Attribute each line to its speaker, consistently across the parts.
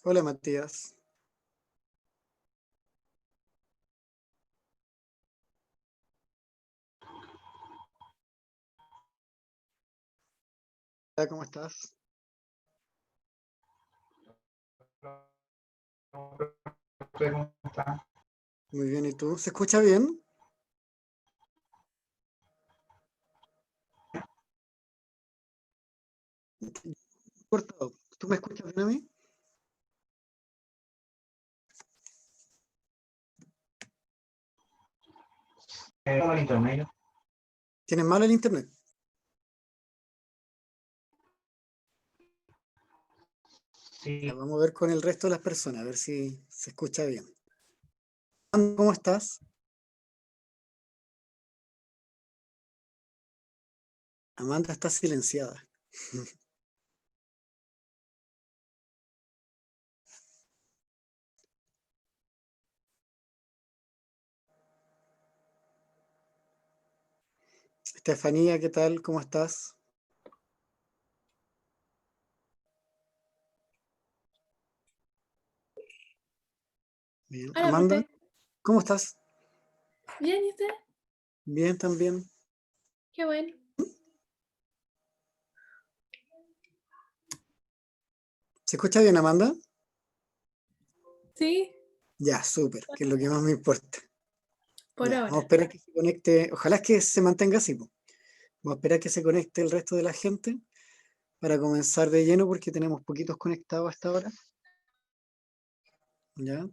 Speaker 1: Hola Matías. Hola, ¿cómo estás?
Speaker 2: ¿Cómo está?
Speaker 1: Muy bien, ¿y tú? ¿Se escucha bien? Cortado. ¿Tú me escuchas bien a mí?
Speaker 2: ¿Cómo el internet?
Speaker 1: ¿Tienes mal el internet? Ya,
Speaker 2: Sí,
Speaker 1: vamos a ver con el resto de las personas, a ver si se escucha bien. ¿Cómo estás? Amanda está silenciada. Estefanía, ¿qué tal? ¿Cómo estás? Bien.
Speaker 3: Hola,
Speaker 1: Amanda,
Speaker 3: profe.
Speaker 1: ¿cómo estás?
Speaker 3: Bien, ¿y usted?
Speaker 1: Bien, también.
Speaker 3: Qué bueno.
Speaker 1: ¿Se escucha bien, Amanda?
Speaker 3: Sí,
Speaker 1: Ya, súper, que es lo que más me importa.
Speaker 3: por
Speaker 1: Ya, vamos a
Speaker 3: ahora.
Speaker 1: esperar que se conecte. Ojalá que se mantenga así, po. Vamos a esperar que se conecte el resto de la gente para comenzar de lleno porque tenemos poquitos conectados hasta ahora. ¿Ya?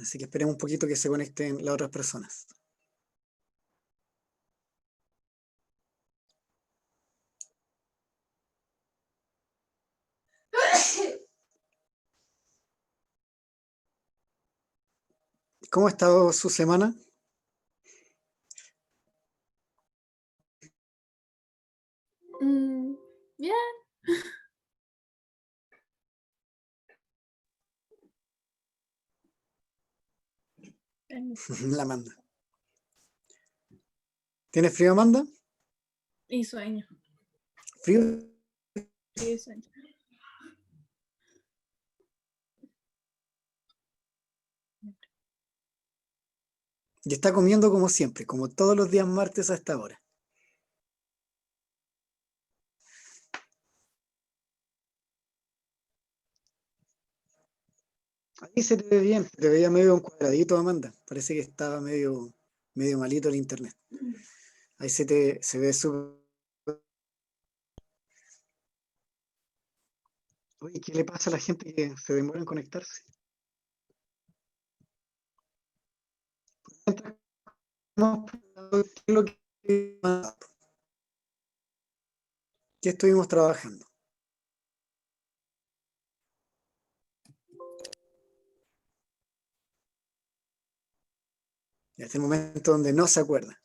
Speaker 1: Así que esperemos un poquito que se conecten las otras personas. ¿Cómo ha estado su semana?
Speaker 3: Bien.
Speaker 1: La Amanda. ¿Tiene frío, Amanda?
Speaker 3: Y sueño.
Speaker 1: ¿Frío?
Speaker 3: Sí, sueño.
Speaker 1: Y está comiendo como siempre, como todos los días martes a esta hora. Ahí se te ve bien, se te veía medio un cuadradito, Amanda. Parece que estaba medio malito el internet. Ahí se ve súper. Oye, ¿qué le pasa a la gente que se demora en conectarse? ¿Qué es lo que estuvimos trabajando? Y hasta el momento donde no se acuerda.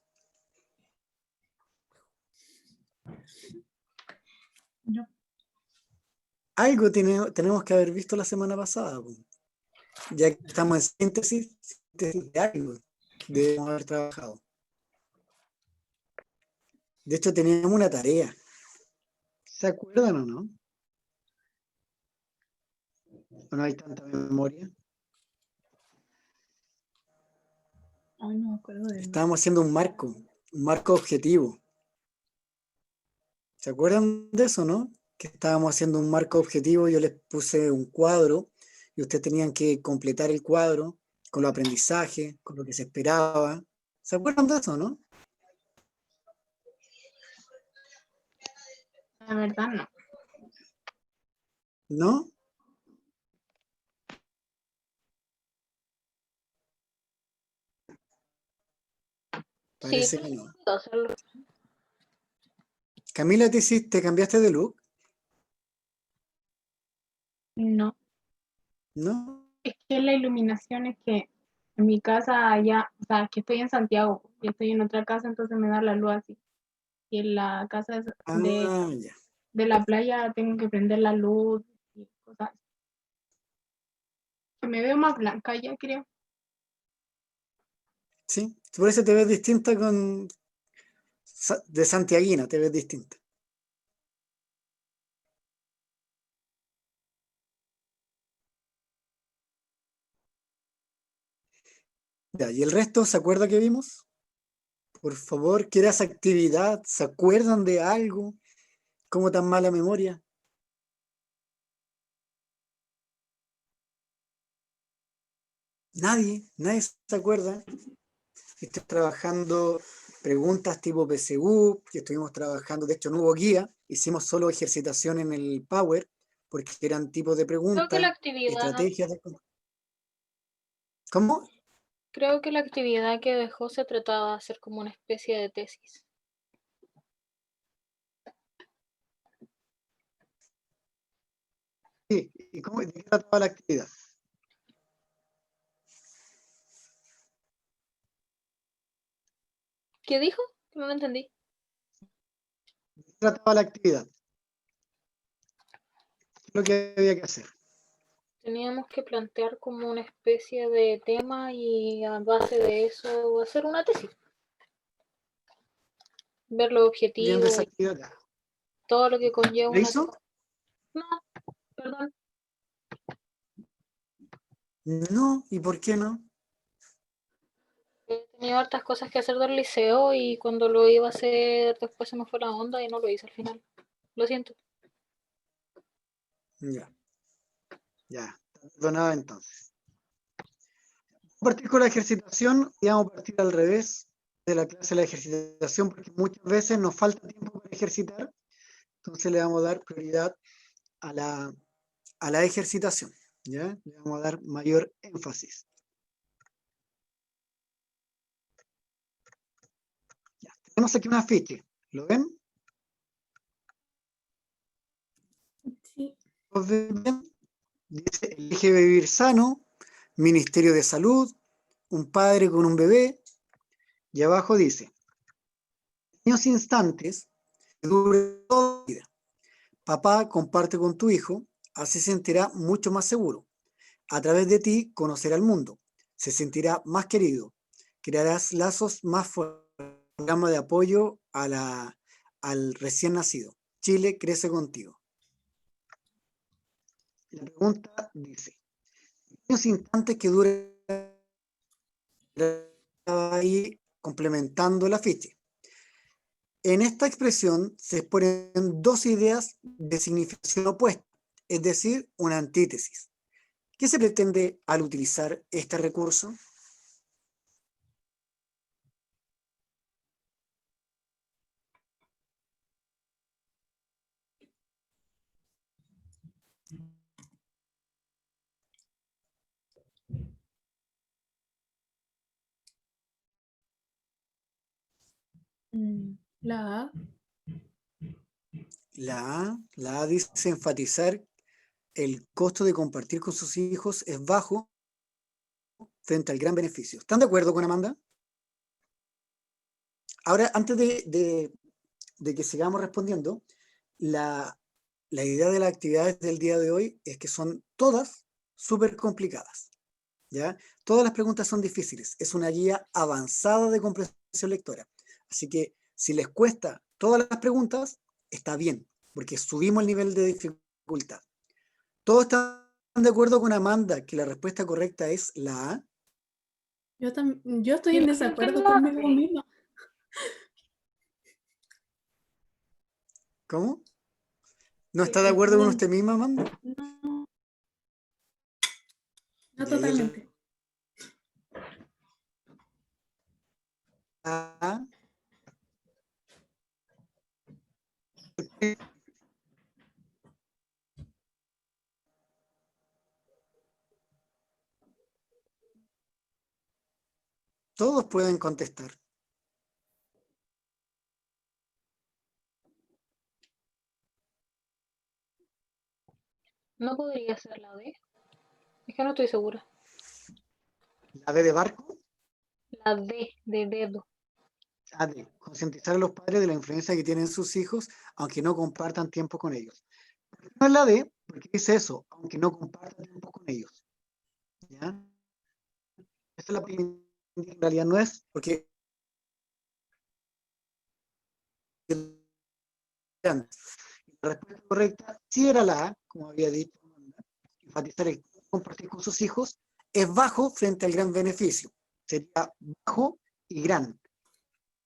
Speaker 3: No.
Speaker 1: Algo tenemos que haber visto la semana pasada, po. Ya que estamos en síntesis de algo debemos haber trabajado. De hecho, teníamos una tarea. ¿Se acuerdan o no? ¿O no hay tanta memoria?
Speaker 3: Ay, no me acuerdo de nada.
Speaker 1: Estábamos haciendo un marco objetivo. ¿Se acuerdan de eso, no? Que estábamos haciendo un marco objetivo, yo les puse un cuadro y ustedes tenían que completar el cuadro con los aprendizajes, con lo que se esperaba. ¿Se acuerdan de eso, no?
Speaker 3: La verdad, no.
Speaker 1: ¿No?
Speaker 4: Sí,
Speaker 1: Parece
Speaker 4: pero
Speaker 1: que
Speaker 4: no
Speaker 1: no.
Speaker 4: puedo hacerlo.
Speaker 1: Camila, te cambiaste de look?
Speaker 3: No.
Speaker 1: ¿No?
Speaker 3: Es que la iluminación es que en mi casa allá, o sea, que estoy en Santiago y estoy en otra casa, entonces me da la luz así. Y en la casa
Speaker 1: Ah, ya.
Speaker 3: de la playa tengo que prender la luz y cosas así. Que me veo más blanca ya, creo.
Speaker 1: Sí, por eso te ves distinta de santiaguina, te ves distinta. Ya, ¿y el resto se acuerda que vimos? Por favor, ¿qué era esa actividad? ¿Se acuerdan de algo? ¿Cómo tan mala memoria? Nadie se acuerda. Estoy trabajando preguntas tipo PSU, que estuvimos trabajando, de hecho no hubo guía, hicimos solo ejercitación en el Power, porque eran tipos de
Speaker 4: Creo que la
Speaker 1: preguntas,
Speaker 4: actividad,
Speaker 1: estrategias. ¿Cómo?
Speaker 4: creo que la actividad que dejó se trataba de hacer como una especie de tesis.
Speaker 1: Sí, ¿y cómo, de qué trataba la actividad?
Speaker 4: ¿Qué dijo? No lo entendí.
Speaker 1: ¿De qué trataba la actividad? ¿Qué es lo que había que hacer?
Speaker 4: Teníamos que plantear como una especie de tema y a base de eso hacer una tesis. Ver los
Speaker 1: Viendo
Speaker 4: objetivos
Speaker 1: esa
Speaker 4: y
Speaker 1: actividad. Ya.
Speaker 4: todo lo que conlleva
Speaker 1: ¿La
Speaker 4: una
Speaker 1: hizo?
Speaker 4: tesis. No, perdón.
Speaker 1: No, ¿y por qué no?
Speaker 4: He tenido hartas cosas que hacer del liceo y cuando lo iba a hacer después se me fue la onda y no lo hice al final. Lo siento.
Speaker 1: Ya, ya, perdonado entonces. Vamos a partir con la ejercitación y vamos a partir al revés de la clase de la ejercitación, porque muchas veces nos falta tiempo para ejercitar, entonces le vamos a dar prioridad a la ejercitación, ¿ya? Le vamos a dar mayor énfasis. Ya, tenemos aquí un afiche, ¿lo ven?
Speaker 3: Sí.
Speaker 1: ¿Lo ven bien? Dice, elige vivir sano, Ministerio de Salud, un padre con un bebé, y abajo dice, pequeños instantes que duren toda la vida. Papá comparte con tu hijo, así se sentirá mucho más seguro. A través de ti conocerá el mundo, se sentirá más querido, crearás lazos más fuertes. Programa de apoyo al recién nacido. Chile crece contigo. La pregunta dice, pequeños instantes que duren ahí complementando el afiche. En esta expresión se exponen dos ideas de significación opuesta, es decir, una antítesis. ¿Qué se pretende al utilizar este recurso?
Speaker 3: La A.
Speaker 1: La A dice enfatizar el costo de compartir con sus hijos es bajo frente al gran beneficio. ¿Están de acuerdo con Amanda? Ahora, antes de que sigamos respondiendo, la, la idea de las actividades del día de hoy es que son todas súper complicadas, ¿ya? Todas las preguntas son difíciles. Es una guía avanzada de comprensión lectora. Así que si les cuesta todas las preguntas, está bien, porque subimos el nivel de dificultad. ¿Todos están de acuerdo con Amanda que la respuesta correcta es la A?
Speaker 3: Yo estoy
Speaker 4: Yo
Speaker 3: en
Speaker 4: creo que
Speaker 3: desacuerdo
Speaker 4: la
Speaker 3: conmigo
Speaker 4: B.
Speaker 3: misma.
Speaker 1: ¿Cómo? ¿No está de
Speaker 3: Que
Speaker 1: acuerdo con
Speaker 3: no,
Speaker 1: usted misma, Amanda?
Speaker 3: no, no
Speaker 1: Ya, y
Speaker 3: totalmente.
Speaker 1: A, todos pueden contestar.
Speaker 4: No podría ser la D. Es que no estoy segura.
Speaker 1: La B de barco,
Speaker 4: La D de dedo.
Speaker 1: A de concientizar a los padres de la influencia que tienen sus hijos, aunque no compartan tiempo con ellos. No es la D, porque dice eso, aunque no compartan tiempo con ellos. ¿Ya? Esa es la primera, en realidad no es, porque la respuesta correcta sí era la A, como había dicho, enfatizar el compartir con sus hijos, es bajo frente al gran beneficio. sería bajo y gran.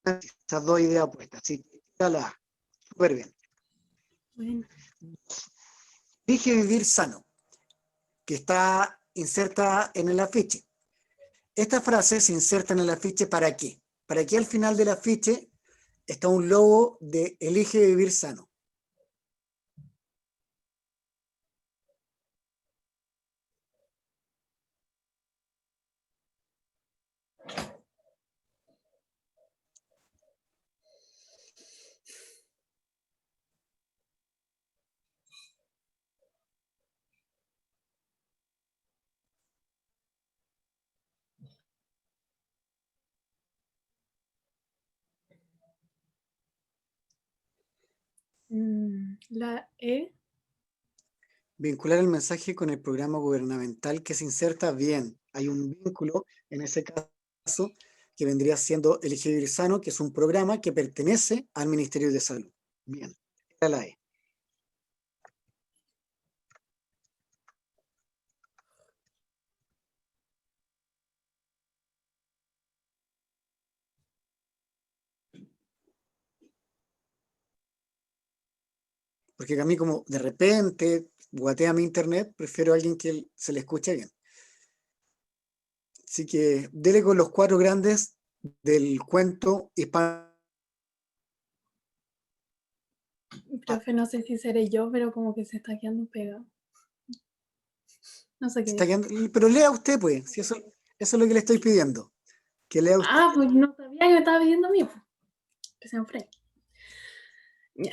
Speaker 1: Esas dos ideas opuestas. Así que la A. Súper bien.
Speaker 3: Bueno,
Speaker 1: Elige vivir sano, que está inserta en el afiche. Esta frase se inserta en el afiche ¿para qué? Para que al final del afiche está un logo de Elige vivir sano.
Speaker 3: la E.
Speaker 1: Vincular el mensaje con el programa gubernamental que se inserta bien. Hay un vínculo en ese caso que vendría siendo Elige Vivir Sano, que es un programa que pertenece al Ministerio de Salud. Bien, era la E. Porque a mí como de repente guatea mi internet, prefiero a alguien que se le escuche bien. Así que dele con los 4 grandes del cuento hispano.
Speaker 3: Profe, no sé si seré yo, pero como que se está quedando pegado. No sé qué decir.
Speaker 1: Pero lea usted, pues, si eso es lo que le estoy pidiendo, que lea usted.
Speaker 3: Ah, pues no sabía que me estaba pidiendo a mí. Que se enfrente. Ya.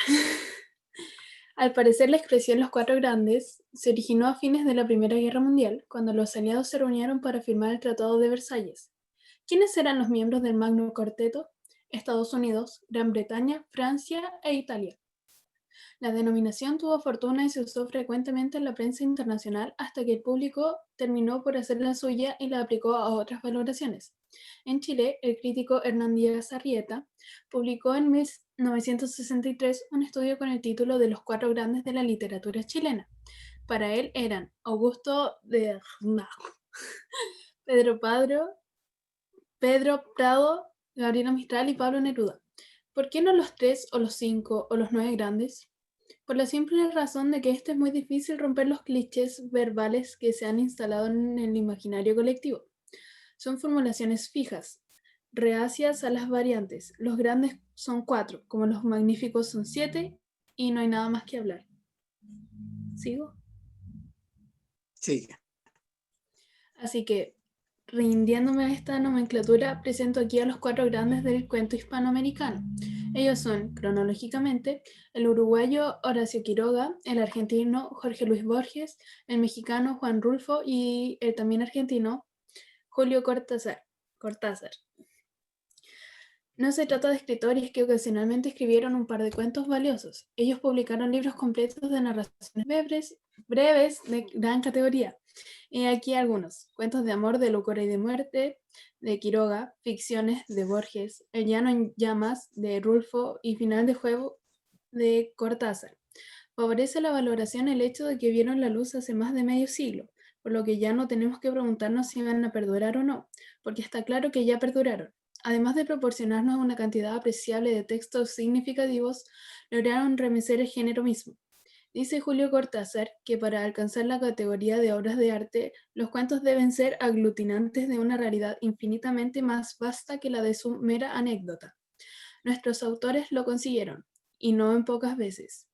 Speaker 3: Al parecer, la expresión Los Cuatro Grandes se originó a fines de la Primera Guerra Mundial, cuando los aliados se reunieron para firmar el Tratado de Versalles. ¿Quiénes eran los miembros del Magno Cuarteto? Estados Unidos, Gran Bretaña, Francia e Italia. La denominación tuvo fortuna y se usó frecuentemente en la prensa internacional hasta que el público terminó por hacer la suya y la aplicó a otras valoraciones. En Chile, el crítico Hernán Díaz Arrieta publicó en 1963 un estudio con el título de Los Cuatro Grandes de la Literatura Chilena. Para él eran Augusto de Pedro Prado, Gabriela Mistral y Pablo Neruda. ¿Por qué no los 3 o los 5 o los 9 grandes? Por la simple razón de que es muy difícil romper los clichés verbales que se han instalado en el imaginario colectivo. Son formulaciones fijas, reacias a las variantes. Los grandes son 4, como los magníficos son 7, y no hay nada más que hablar. ¿Sigo?
Speaker 1: Sí.
Speaker 3: Así que, rindiéndome a esta nomenclatura, presento aquí a los 4 grandes del cuento hispanoamericano. Ellos son, cronológicamente, el uruguayo Horacio Quiroga, el argentino Jorge Luis Borges, el mexicano Juan Rulfo y el también argentino Julio Cortázar. No se trata de escritores que ocasionalmente escribieron un par de cuentos valiosos. Ellos publicaron libros completos de narraciones breves de gran categoría. Y aquí algunos: Cuentos de amor, de locura y de muerte, de Quiroga; Ficciones, de Borges; El llano en llamas, de Rulfo; y Final de juego, de Cortázar. Favorece la valoración el hecho de que vieron la luz hace más de medio siglo, por lo que ya no tenemos que preguntarnos si van a perdurar o no, porque está claro que ya perduraron. Además de proporcionarnos una cantidad apreciable de textos significativos, lograron remecer el género mismo. Dice Julio Cortázar que para alcanzar la categoría de obras de arte, los cuentos deben ser aglutinantes de una realidad infinitamente más vasta que la de su mera anécdota. Nuestros autores lo consiguieron, y no en pocas veces.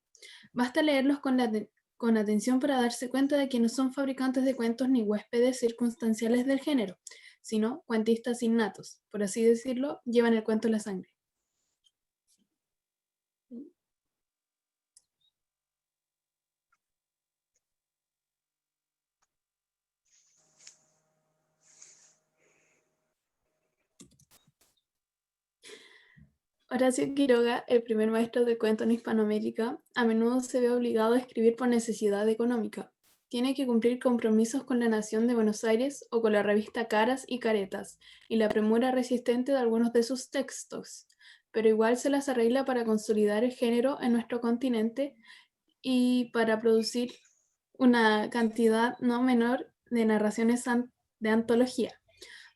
Speaker 3: Basta leerlos con atención para darse cuenta de que no son fabricantes de cuentos ni huéspedes circunstanciales del género, sino cuentistas innatos, por así decirlo, llevan el cuento en la sangre. Horacio Quiroga, el primer maestro de cuento en Hispanoamérica, a menudo se ve obligado a escribir por necesidad económica. Tiene que cumplir compromisos con la Nación de Buenos Aires o con la revista Caras y Caretas, y la premura resistente de algunos de sus textos, pero igual se las arregla para consolidar el género en nuestro continente y para producir una cantidad no menor de narraciones de antología.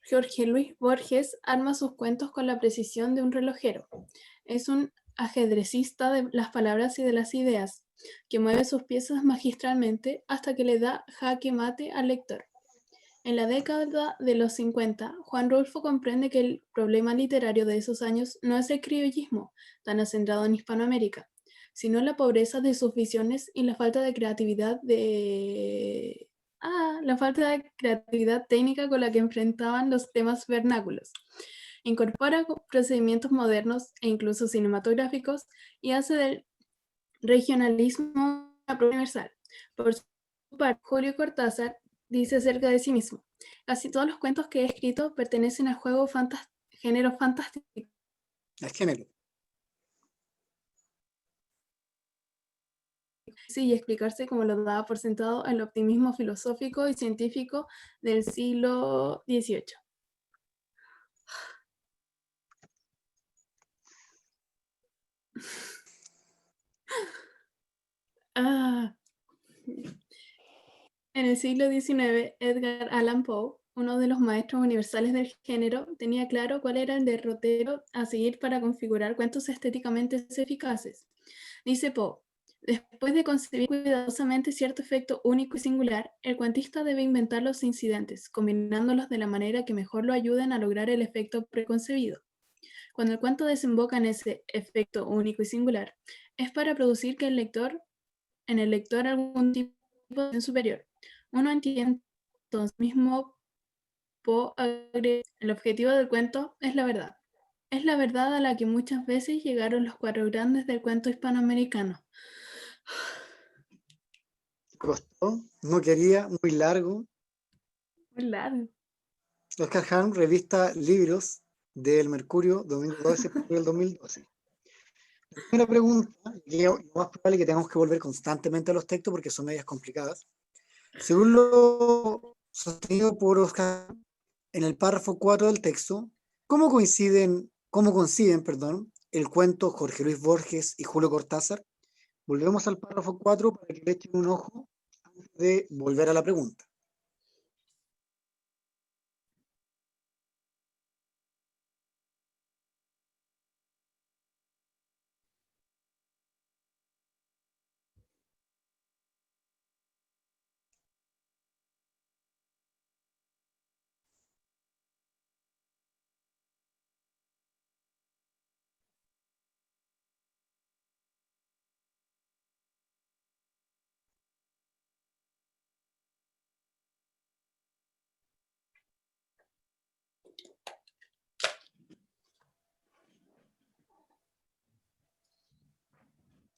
Speaker 3: Jorge Luis Borges arma sus cuentos con la precisión de un relojero. Es un ajedrecista de las palabras y de las ideas, que mueve sus piezas magistralmente hasta que le da jaque mate al lector. En la década de los 50, Juan Rulfo comprende que el problema literario de esos años no es el criollismo, tan acentrado en Hispanoamérica, sino la pobreza de sus visiones y la falta de creatividad técnica con la que enfrentaban los temas vernáculos. Incorpora procedimientos modernos e incluso cinematográficos y hace del regionalismo una prueba universal. Por su parte, Julio Cortázar dice acerca de sí mismo: casi todos los cuentos que he escrito pertenecen al género fantástico.
Speaker 1: El género.
Speaker 3: Sí, y explicarse como lo daba por sentado el optimismo filosófico y científico del siglo XVIII. Ah. En el siglo XIX, Edgar Allan Poe, uno de los maestros universales del género, tenía claro cuál era el derrotero a seguir para configurar cuentos estéticamente eficaces. Dice Poe: después de concebir cuidadosamente cierto efecto único y singular, el cuentista debe inventar los incidentes, combinándolos de la manera que mejor lo ayuden a lograr el efecto preconcebido. Cuando el cuento desemboca en ese efecto único y singular, es para producir en el lector algún tipo de acción superior. Uno entiende entonces mismo, Poe agrega: el objetivo del cuento es la verdad. Es la verdad a la que muchas veces llegaron los cuatro grandes del cuento hispanoamericano.
Speaker 1: Costó, no quería, muy largo.
Speaker 3: Muy largo.
Speaker 1: Oscar Hahn, revista Libros del Mercurio, domingo 12 de septiembre del 2012. La primera pregunta, y lo más probable es que tengamos que volver constantemente a los textos porque son medias complicadas. Según lo sostenido por Oscar Hahn, en el párrafo 4 del texto, ¿cómo conciben, el cuento Jorge Luis Borges y Julio Cortázar? Volvemos al párrafo 4 para que le echen un ojo antes de volver a la pregunta.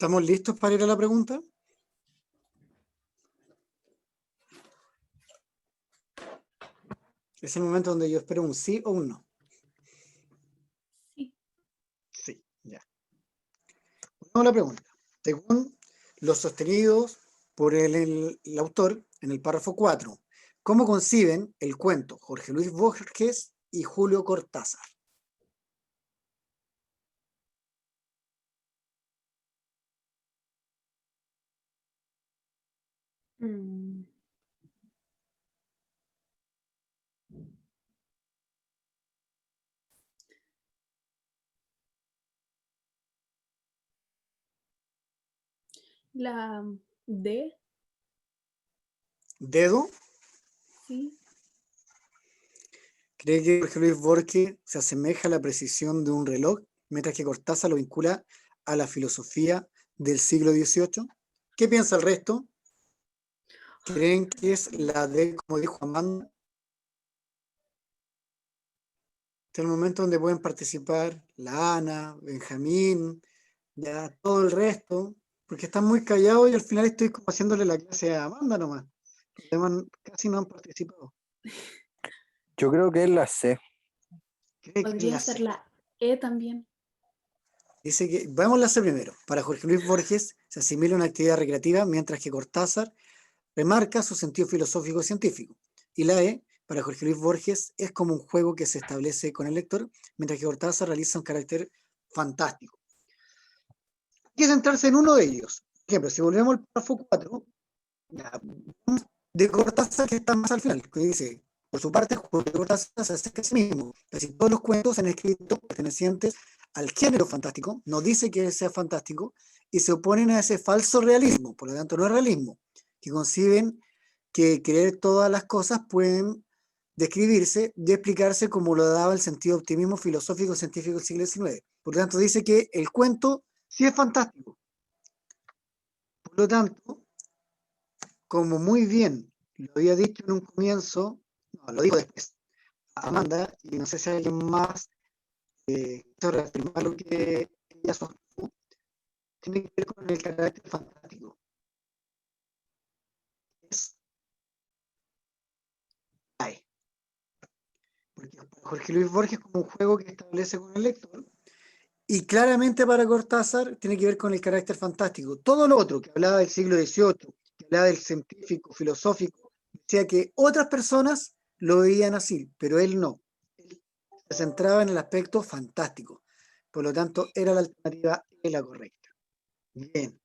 Speaker 1: ¿Estamos listos para ir a la pregunta? Es el momento donde yo espero un sí o un no.
Speaker 3: Sí.
Speaker 1: Sí, ya. Vamos a la pregunta. Según los sostenidos por el autor en el párrafo 4, ¿cómo conciben el cuento Jorge Luis Borges y Julio Cortázar?
Speaker 3: Mm. La D,
Speaker 1: ¿Dedo?
Speaker 3: sí.
Speaker 1: ¿Cree que Jorge Luis Borges se asemeja a la precisión de un reloj, mientras que Cortázar lo vincula a la filosofía del siglo XVIII? ¿Qué piensa el resto? ¿Creen que es la D, como dijo Amanda? Este es el momento donde pueden participar la Ana, Benjamín, ya todo el resto, porque están muy callados y al final estoy como haciéndole la clase a Amanda nomás. Los demás casi no han participado.
Speaker 5: Yo creo que es la C.
Speaker 1: ¿Cree que es
Speaker 3: Podría
Speaker 1: la
Speaker 3: ser
Speaker 1: C?
Speaker 3: la E también.
Speaker 1: Dice que, vamos a la C primero. Para Jorge Luis Borges se asimila una actividad recreativa, mientras que Cortázar remarca su sentido filosófico científico. Y la E, para Jorge Luis Borges, es como un juego que se establece con el lector, mientras que Cortázar realiza un carácter fantástico. Hay que centrarse en uno de ellos. Por ejemplo, si volvemos al párrafo 4, de Cortázar, que está más al final, que dice: Por su parte, Julio Cortázar se acerca a sí mismo. Casi todos los cuentos han escrito pertenecientes al género fantástico, no dice que sea fantástico, y se oponen a ese falso realismo, por lo tanto no es realismo, que conciben que creer todas las cosas pueden describirse y explicarse como lo daba el sentido de optimismo filosófico científico del siglo XIX. Por lo tanto, dice que el cuento sí es fantástico. Por lo tanto, como muy bien lo había dicho en un comienzo, no, lo dijo después, Amanda, y no sé si alguien más quiso reafirmar lo que ella sostuvo, tiene que ver con el carácter fantástico. Es hay. Porque para Jorge Luis Borges es como un juego que establece con el lector, y claramente para Cortázar tiene que ver con el carácter fantástico. Todo lo otro que hablaba del siglo XVIII, que hablaba del científico, filosófico, decía que otras personas lo veían así, pero él no. Él se centraba en el aspecto fantástico. Por lo tanto, era la alternativa y la correcta. Bien.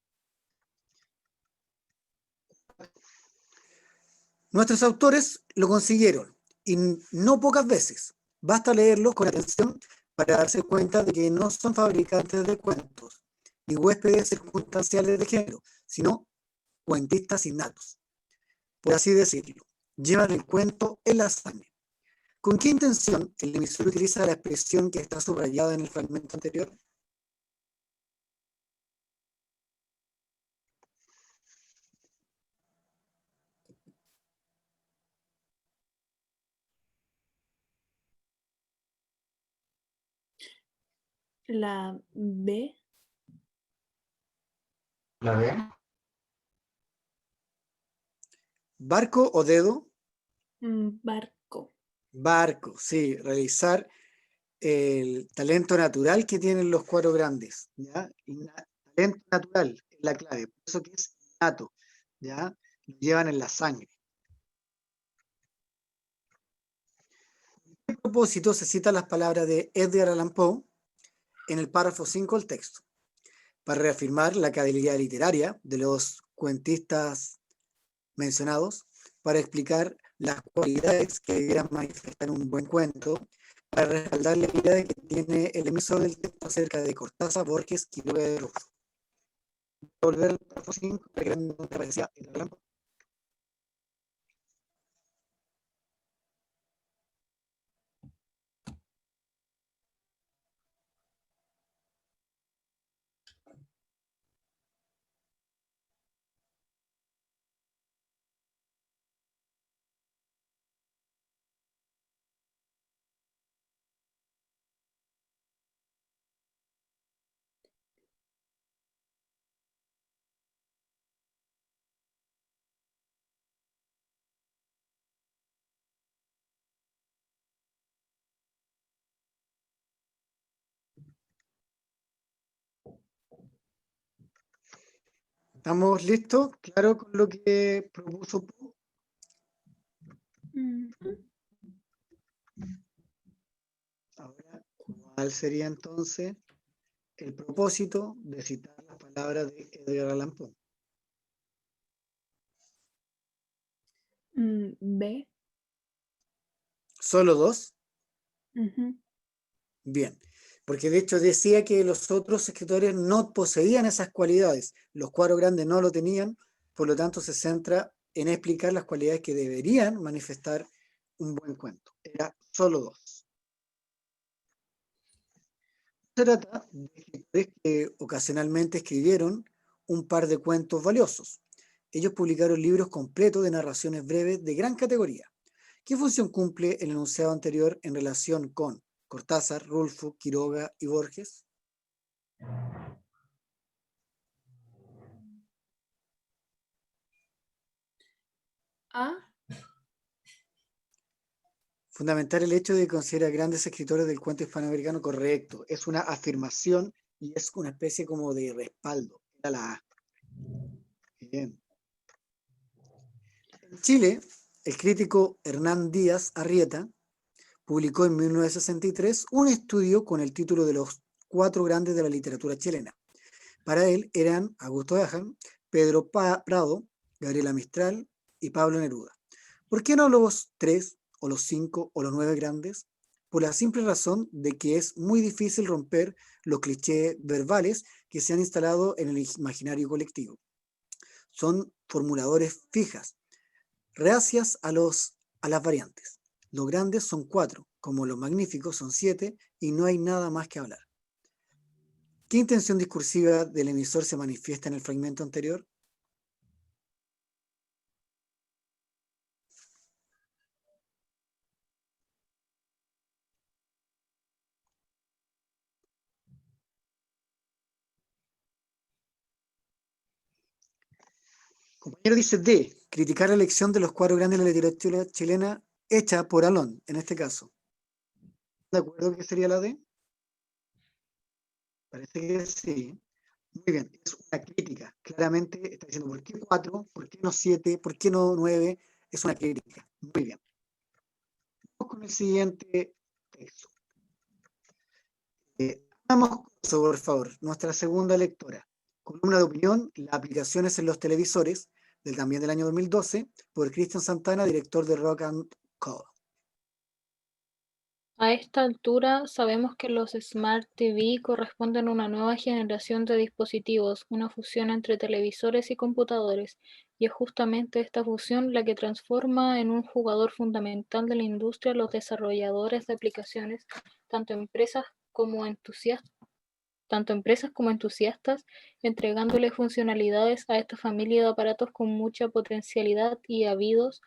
Speaker 1: Nuestros autores lo consiguieron, y no pocas veces. Basta leerlos con atención para darse cuenta de que no son fabricantes de cuentos, ni huéspedes circunstanciales de género, sino cuentistas innatos, por así decirlo. Llevan el cuento en la sangre. ¿Con qué intención el emisor utiliza la expresión que está subrayada en el fragmento anterior?
Speaker 3: La B.
Speaker 2: ¿La ve?
Speaker 1: ¿Barco o dedo?
Speaker 3: Barco.
Speaker 1: Barco, sí, realizar el talento natural que tienen los cuatro grandes, ¿ya? Talento natural es la clave, por eso que es innato, ¿ya? Lo llevan en la sangre. A propósito, se citan las palabras de Edgar Allan Poe en el párrafo 5 del texto, para reafirmar la calidad literaria de los cuentistas mencionados, para explicar las cualidades que debieran manifestar un buen cuento, para respaldar la idea que tiene el emisor del texto acerca de Cortázar, Borges, Quiroga de Rufo. Volver al párrafo 5 para que no te aparecía el Allan Poe. ¿Estamos listos? ¿Claro con lo que propuso Poe? Ahora, ¿cuál sería entonces el propósito de citar las palabras de Edgar Allan Poe?
Speaker 3: B.
Speaker 1: ¿Solo dos?
Speaker 3: Ujú.
Speaker 1: Bien, porque de hecho decía que los otros escritores no poseían esas cualidades, los cuatro grandes no lo tenían, por lo tanto se centra en explicar las cualidades que deberían manifestar un buen cuento. Era solo dos. Se trata de escritores que ocasionalmente escribieron un par de cuentos valiosos. Ellos publicaron libros completos de narraciones breves de gran categoría. ¿Qué función cumple el enunciado anterior en relación con Cortázar, Rulfo, Quiroga y Borges?
Speaker 3: A.
Speaker 1: Fundamentar el hecho de que considera grandes escritores del cuento hispanoamericano. Correcto. Es una afirmación y es una especie como de respaldo. Era la A. Bien. En Chile, el crítico Hernán Díaz Arrieta publicó en 1963 un estudio con el título de los cuatro grandes de la literatura chilena. Para él eran Augusto Dajan, Pedro Prado, Gabriela Mistral y Pablo Neruda. ¿Por qué no los tres o los 5 o los 9 grandes, por la simple razón de que es muy difícil romper los clichés verbales que se han instalado en el imaginario colectivo. Son formuladores fijas, reacias a las variantes. Los grandes son 4, como los magníficos son 7, y no hay nada más que hablar. ¿Qué intención discursiva del emisor se manifiesta en el fragmento anterior? Compañero dice D, criticar la elección de los 4 grandes de la literatura chilena hecha por Alón, en este caso. ¿De acuerdo que sería la D? Parece que sí. Muy bien, es una crítica. Claramente está diciendo ¿por qué 4? ¿Por qué no 7? ¿Por qué no 9? Es una crítica. Muy bien. Vamos con el siguiente texto. Vamos con eso, por favor. Nuestra segunda lectora. Columna de opinión, las aplicaciones en los televisores, también del año 2012, por Cristian Santana, director de Rock and Co.
Speaker 4: A esta altura sabemos que los Smart TV corresponden a una nueva generación de dispositivos, una fusión entre televisores y computadores, y es justamente esta fusión la que transforma en un jugador fundamental de la industria a los desarrolladores de aplicaciones, tanto empresas como entusiastas, entregándole funcionalidades a esta familia de aparatos con mucha potencialidad y ávidos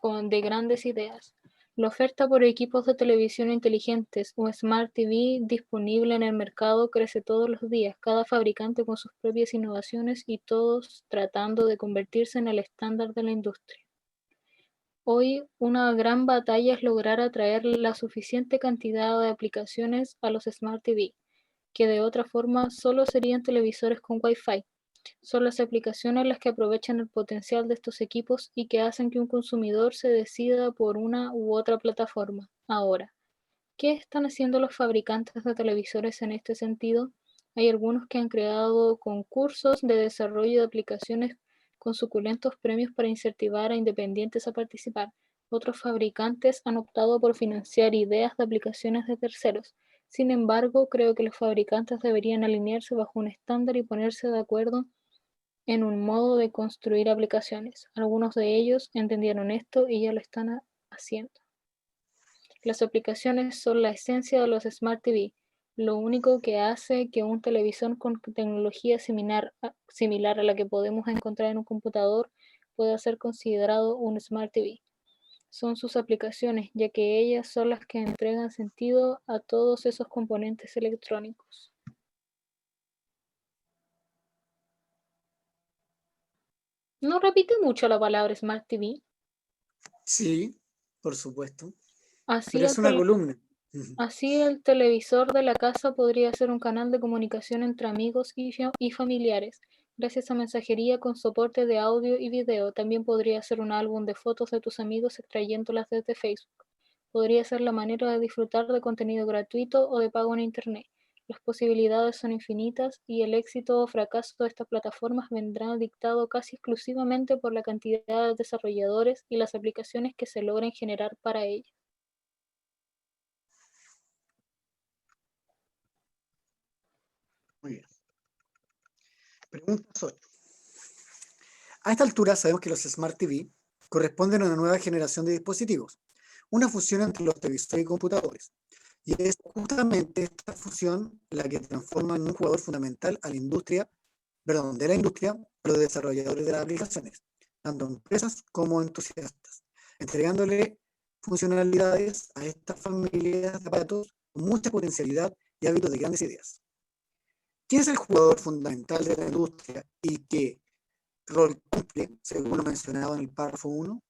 Speaker 4: de grandes ideas. La oferta por equipos de televisión inteligentes o Smart TV disponible en el mercado crece todos los días, cada fabricante con sus propias innovaciones y todos tratando de convertirse en el estándar de la industria. Hoy, una gran batalla es lograr atraer la suficiente cantidad de aplicaciones a los Smart TV, que de otra forma solo serían televisores con Wi-Fi. Son las aplicaciones las que aprovechan el potencial de estos equipos y que hacen que un consumidor se decida por una u otra plataforma. Ahora, ¿qué están haciendo los fabricantes de televisores en este sentido? Hay algunos que han creado concursos de desarrollo de aplicaciones con suculentos premios para incentivar a independientes a participar. Otros fabricantes han optado por financiar ideas de aplicaciones de terceros. Sin embargo, creo que los fabricantes deberían alinearse bajo un estándar y ponerse de acuerdo en un modo de construir aplicaciones. Algunos de ellos entendieron esto y ya lo están haciendo. Las aplicaciones son la esencia de los Smart TV, lo único que hace que un televisor con tecnología similar a la que podemos encontrar en un computador pueda ser considerado un Smart TV. Son sus aplicaciones, ya que ellas son las que entregan sentido a todos esos componentes electrónicos. No repite mucho la palabra Smart TV.
Speaker 1: Sí, por supuesto.
Speaker 4: Así
Speaker 1: Pero es
Speaker 4: el,
Speaker 1: una
Speaker 4: tel-
Speaker 1: columna.
Speaker 4: Así el televisor de la casa podría ser un canal de comunicación entre amigos y familiares. Gracias a mensajería con soporte de audio y video, también podría ser un álbum de fotos de tus amigos extrayéndolas desde Facebook. Podría ser la manera de disfrutar de contenido gratuito o de pago en Internet. Las posibilidades son infinitas y el éxito o fracaso de estas plataformas vendrá dictado casi exclusivamente por la cantidad de desarrolladores y las aplicaciones que se logren generar para ellas.
Speaker 1: Muy bien. Pregunta 8. A esta altura sabemos que los Smart TV corresponden a una nueva generación de dispositivos, una fusión entre los televisores y computadores. Y es justamente esta fusión la que transforma en un jugador fundamental a la industria, de la industria, a los desarrolladores de las aplicaciones, tanto empresas como entusiastas, entregándole funcionalidades a estas familias de aparatos con mucha potencialidad y hábitos de grandes ideas. ¿Quién es el jugador fundamental de la industria y qué rol cumple, según lo mencionado en el párrafo 1?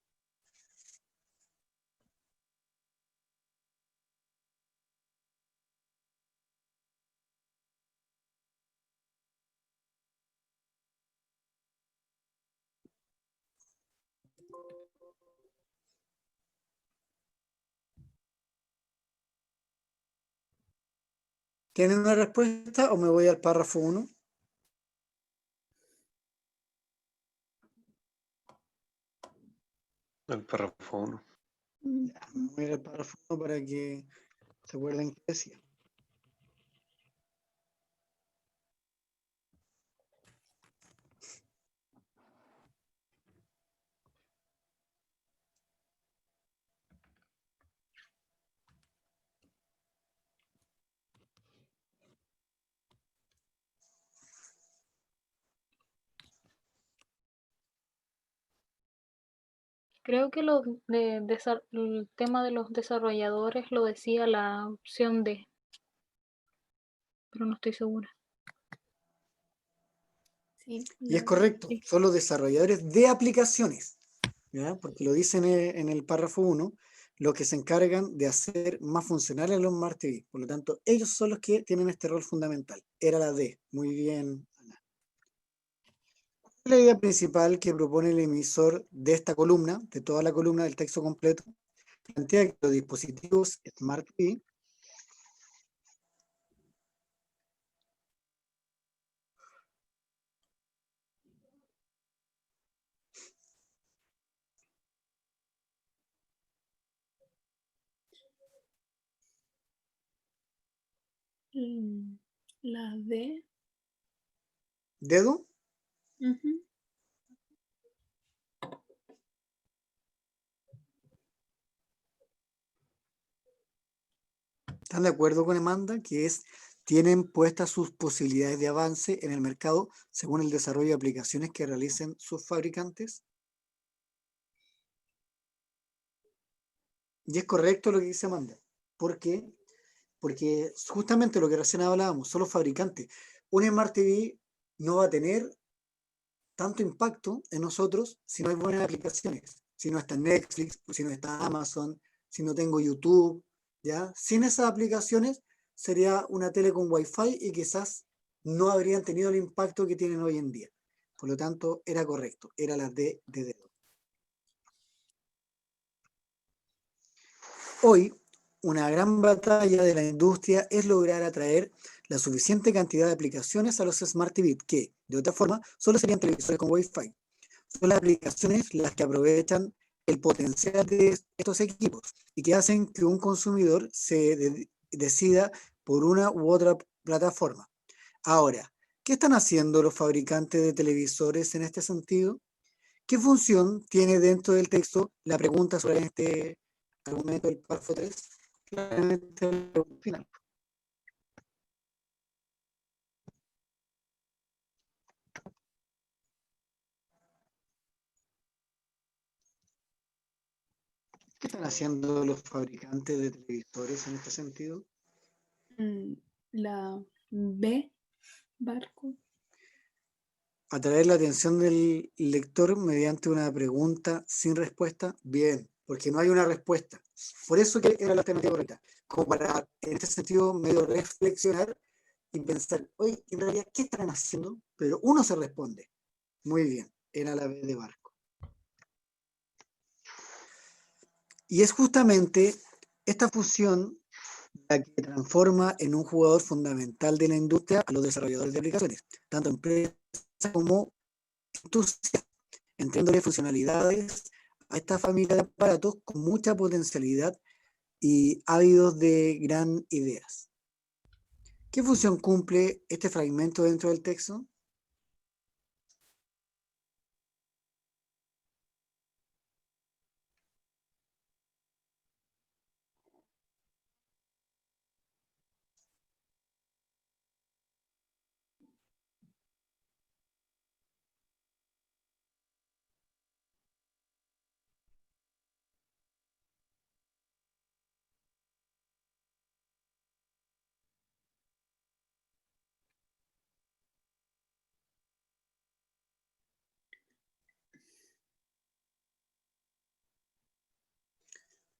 Speaker 1: ¿Tienen una respuesta o me voy al párrafo 1?
Speaker 5: El párrafo 1.
Speaker 1: Ya, voy a ir al párrafo 1 para que se acuerden qué decía.
Speaker 4: Creo que el tema de los desarrolladores lo decía la opción D, pero no estoy segura.
Speaker 3: Sí,
Speaker 1: Y es
Speaker 3: la-
Speaker 1: correcto,
Speaker 4: Sí.
Speaker 1: son los desarrolladores de aplicaciones, ¿ya? Porque lo dicen en el párrafo 1, los que se encargan de hacer más funcionales los Smart TV. Por lo tanto, ellos son los que tienen este rol fundamental. Era la D. Muy bien, Ana. La idea principal que propone el emisor de esta columna, de toda la columna del texto completo, plantea que los dispositivos Smart TV
Speaker 3: la D.
Speaker 1: dedo,
Speaker 3: Ujú.
Speaker 1: ¿están de acuerdo con Amanda? Que es, tienen puestas sus posibilidades de avance en el mercado según el desarrollo de aplicaciones que realicen sus fabricantes. Y es correcto lo que dice Amanda. ¿Por qué? Porque justamente lo que recién hablábamos, son los fabricantes. Un Smart TV no va a tener tanto impacto en nosotros si no hay buenas aplicaciones, si no está Netflix, si no está Amazon, si no tengo YouTube, ¿ya? Sin esas aplicaciones sería una tele con Wi-Fi y quizás no habrían tenido el impacto que tienen hoy en día. Por lo tanto, era correcto, era la D de dedo. Hoy, una gran batalla de la industria es lograr atraer la suficiente cantidad de aplicaciones a los Smart TV que, de otra forma, solo serían televisores con Wi-Fi. Son las aplicaciones las que aprovechan el potencial de estos equipos y que hacen que un consumidor decida por una u otra plataforma. Ahora, ¿qué están haciendo los fabricantes de televisores en este sentido? ¿Qué función tiene dentro del texto la pregunta sobre este argumento del párrafo 3? Claramente la pregunta final. ¿Qué están haciendo los fabricantes de televisores en este sentido?
Speaker 3: La B, barco.
Speaker 1: Atraer la atención del lector mediante una pregunta sin respuesta, bien, porque no hay una respuesta. Por eso que era la alternativa correcta, como para, en este sentido, medio reflexionar y pensar, oye, en realidad, ¿qué están haciendo? Pero uno se responde. Muy bien, era la B de barco. Y es justamente esta fusión la que transforma en un jugador fundamental de la industria a los desarrolladores de aplicaciones, tanto empresas como entusiastas, entregándole funcionalidades a esta familia de aparatos con mucha potencialidad y ávidos de gran ideas. ¿Qué función cumple este fragmento dentro del texto?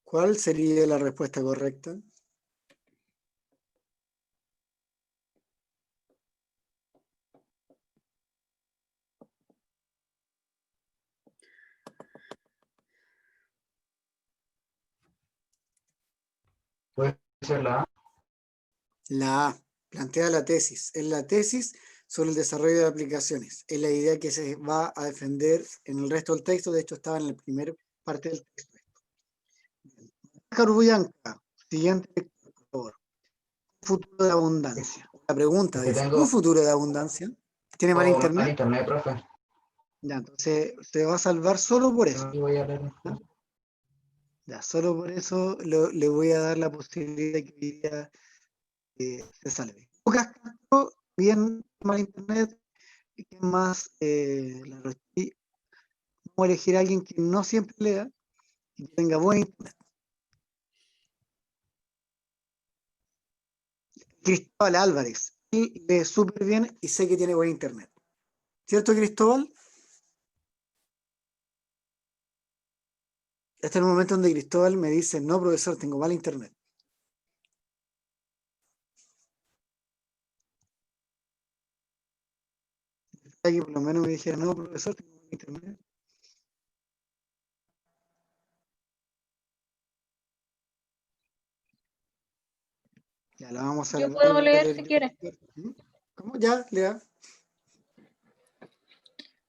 Speaker 1: ¿Cuál sería la respuesta correcta?
Speaker 2: Puede ser la A.
Speaker 1: La A, plantea la tesis. Es la tesis sobre el desarrollo de aplicaciones. Es la idea que se va a defender en el resto del texto. De hecho, estaba en la primera parte del texto. Carbuyanca, siguiente, por favor. Futuro de abundancia. La pregunta
Speaker 2: Que
Speaker 1: es,
Speaker 2: tengo
Speaker 1: ¿un futuro de abundancia? ¿Tiene mal
Speaker 2: mal
Speaker 1: internet?
Speaker 2: internet, profe.
Speaker 1: Ya, entonces se va a salvar solo por eso.
Speaker 2: Y voy a leer.
Speaker 1: ¿Ya? Ya, solo por eso le voy a dar la posibilidad de que hoy día se salve. Lucas Castro, bien mal internet. ¿Quién más? Vamos a elegir a alguien que no siempre lea y que tenga buen internet. Cristóbal Álvarez. Él lee súper bien y sé que tiene buen internet. ¿Cierto, Cristóbal? Este es el momento donde Cristóbal me dice, no, profesor, tengo mal internet. Que por lo menos me dijera, no, profesor, tengo mal internet. Ya la vamos a
Speaker 4: Yo
Speaker 1: salvar
Speaker 4: puedo
Speaker 1: igual
Speaker 4: leer
Speaker 1: del
Speaker 4: si quieres.
Speaker 1: ¿Mm? ¿Cómo? Ya, lea.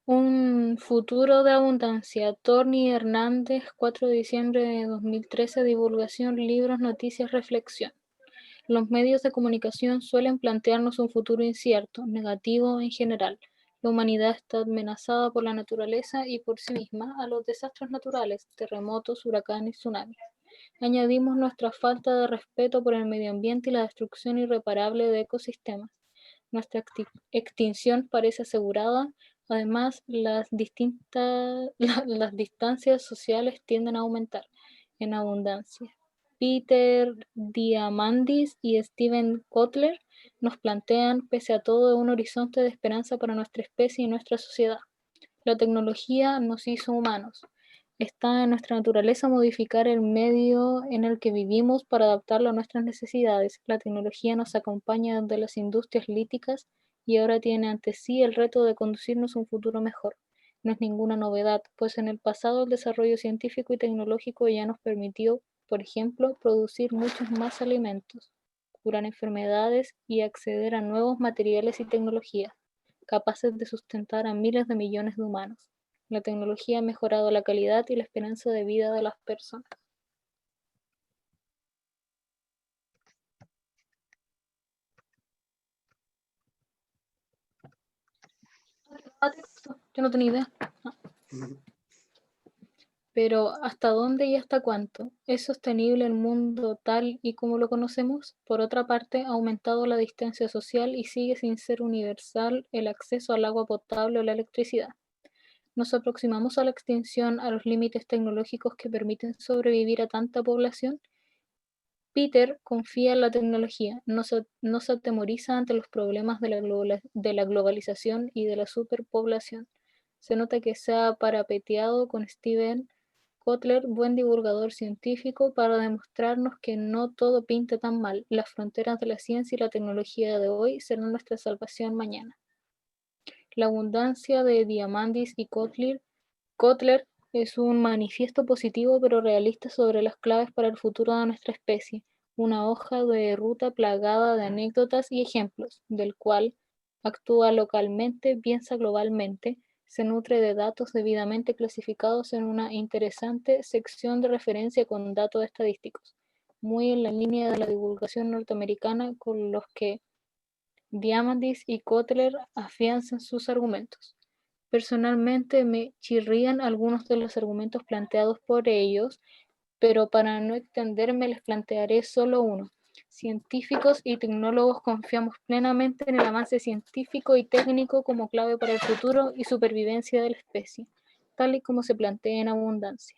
Speaker 4: Un futuro de abundancia. Torni Hernández, 4 de diciembre de 2013, divulgación, libros, noticias, reflexión. Los medios de comunicación suelen plantearnos un futuro incierto, negativo en general. La humanidad está amenazada por la naturaleza y por sí misma a los desastres naturales, terremotos, huracanes, tsunamis. Añadimos nuestra falta de respeto por el medio ambiente y la destrucción irreparable de ecosistemas. Nuestra extinción parece asegurada. Además, las distancias sociales tienden a aumentar en abundancia. Peter Diamandis y Steven Kotler nos plantean, pese a todo, un horizonte de esperanza para nuestra especie y nuestra sociedad. La tecnología nos hizo humanos. Está en nuestra naturaleza modificar el medio en el que vivimos para adaptarlo a nuestras necesidades. La tecnología nos acompaña desde las industrias líticas y ahora tiene ante sí el reto de conducirnos a un futuro mejor. No es ninguna novedad, pues en el pasado el desarrollo científico y tecnológico ya nos permitió, por ejemplo, producir muchos más alimentos, curar enfermedades y acceder a nuevos materiales y tecnologías capaces de sustentar a miles de millones de humanos. La tecnología ha mejorado la calidad y la esperanza de vida de las personas. Yo no tenía idea. Pero ¿hasta dónde y hasta cuánto? ¿Es sostenible el mundo tal y como lo conocemos? Por otra parte, ha aumentado la distancia social y sigue sin ser universal el acceso al agua potable o la electricidad. ¿Nos aproximamos a la extinción a los límites tecnológicos que permiten sobrevivir a tanta población? Peter confía en la tecnología, no se atemoriza ante los problemas de la globalización y de la superpoblación. Se nota que se ha parapeteado con Steven Kotler, buen divulgador científico, para demostrarnos que no todo pinta tan mal. Las fronteras de la ciencia y la tecnología de hoy serán nuestra salvación mañana. La abundancia de Diamandis y Kotler es un manifiesto positivo pero realista sobre las claves para el futuro de nuestra especie, una hoja de ruta plagada de anécdotas y ejemplos, del cual actúa localmente, piensa globalmente, se nutre de datos debidamente clasificados en una interesante sección de referencia con datos estadísticos, muy en la línea de la divulgación norteamericana con los que Diamandis y Kotler afianzan sus argumentos. Personalmente me chirrían algunos de los argumentos planteados por ellos, pero para no extenderme les plantearé solo uno. Científicos y tecnólogos confiamos plenamente en el avance científico y técnico como clave para el futuro y supervivencia de la especie, tal y como se plantea en abundancia.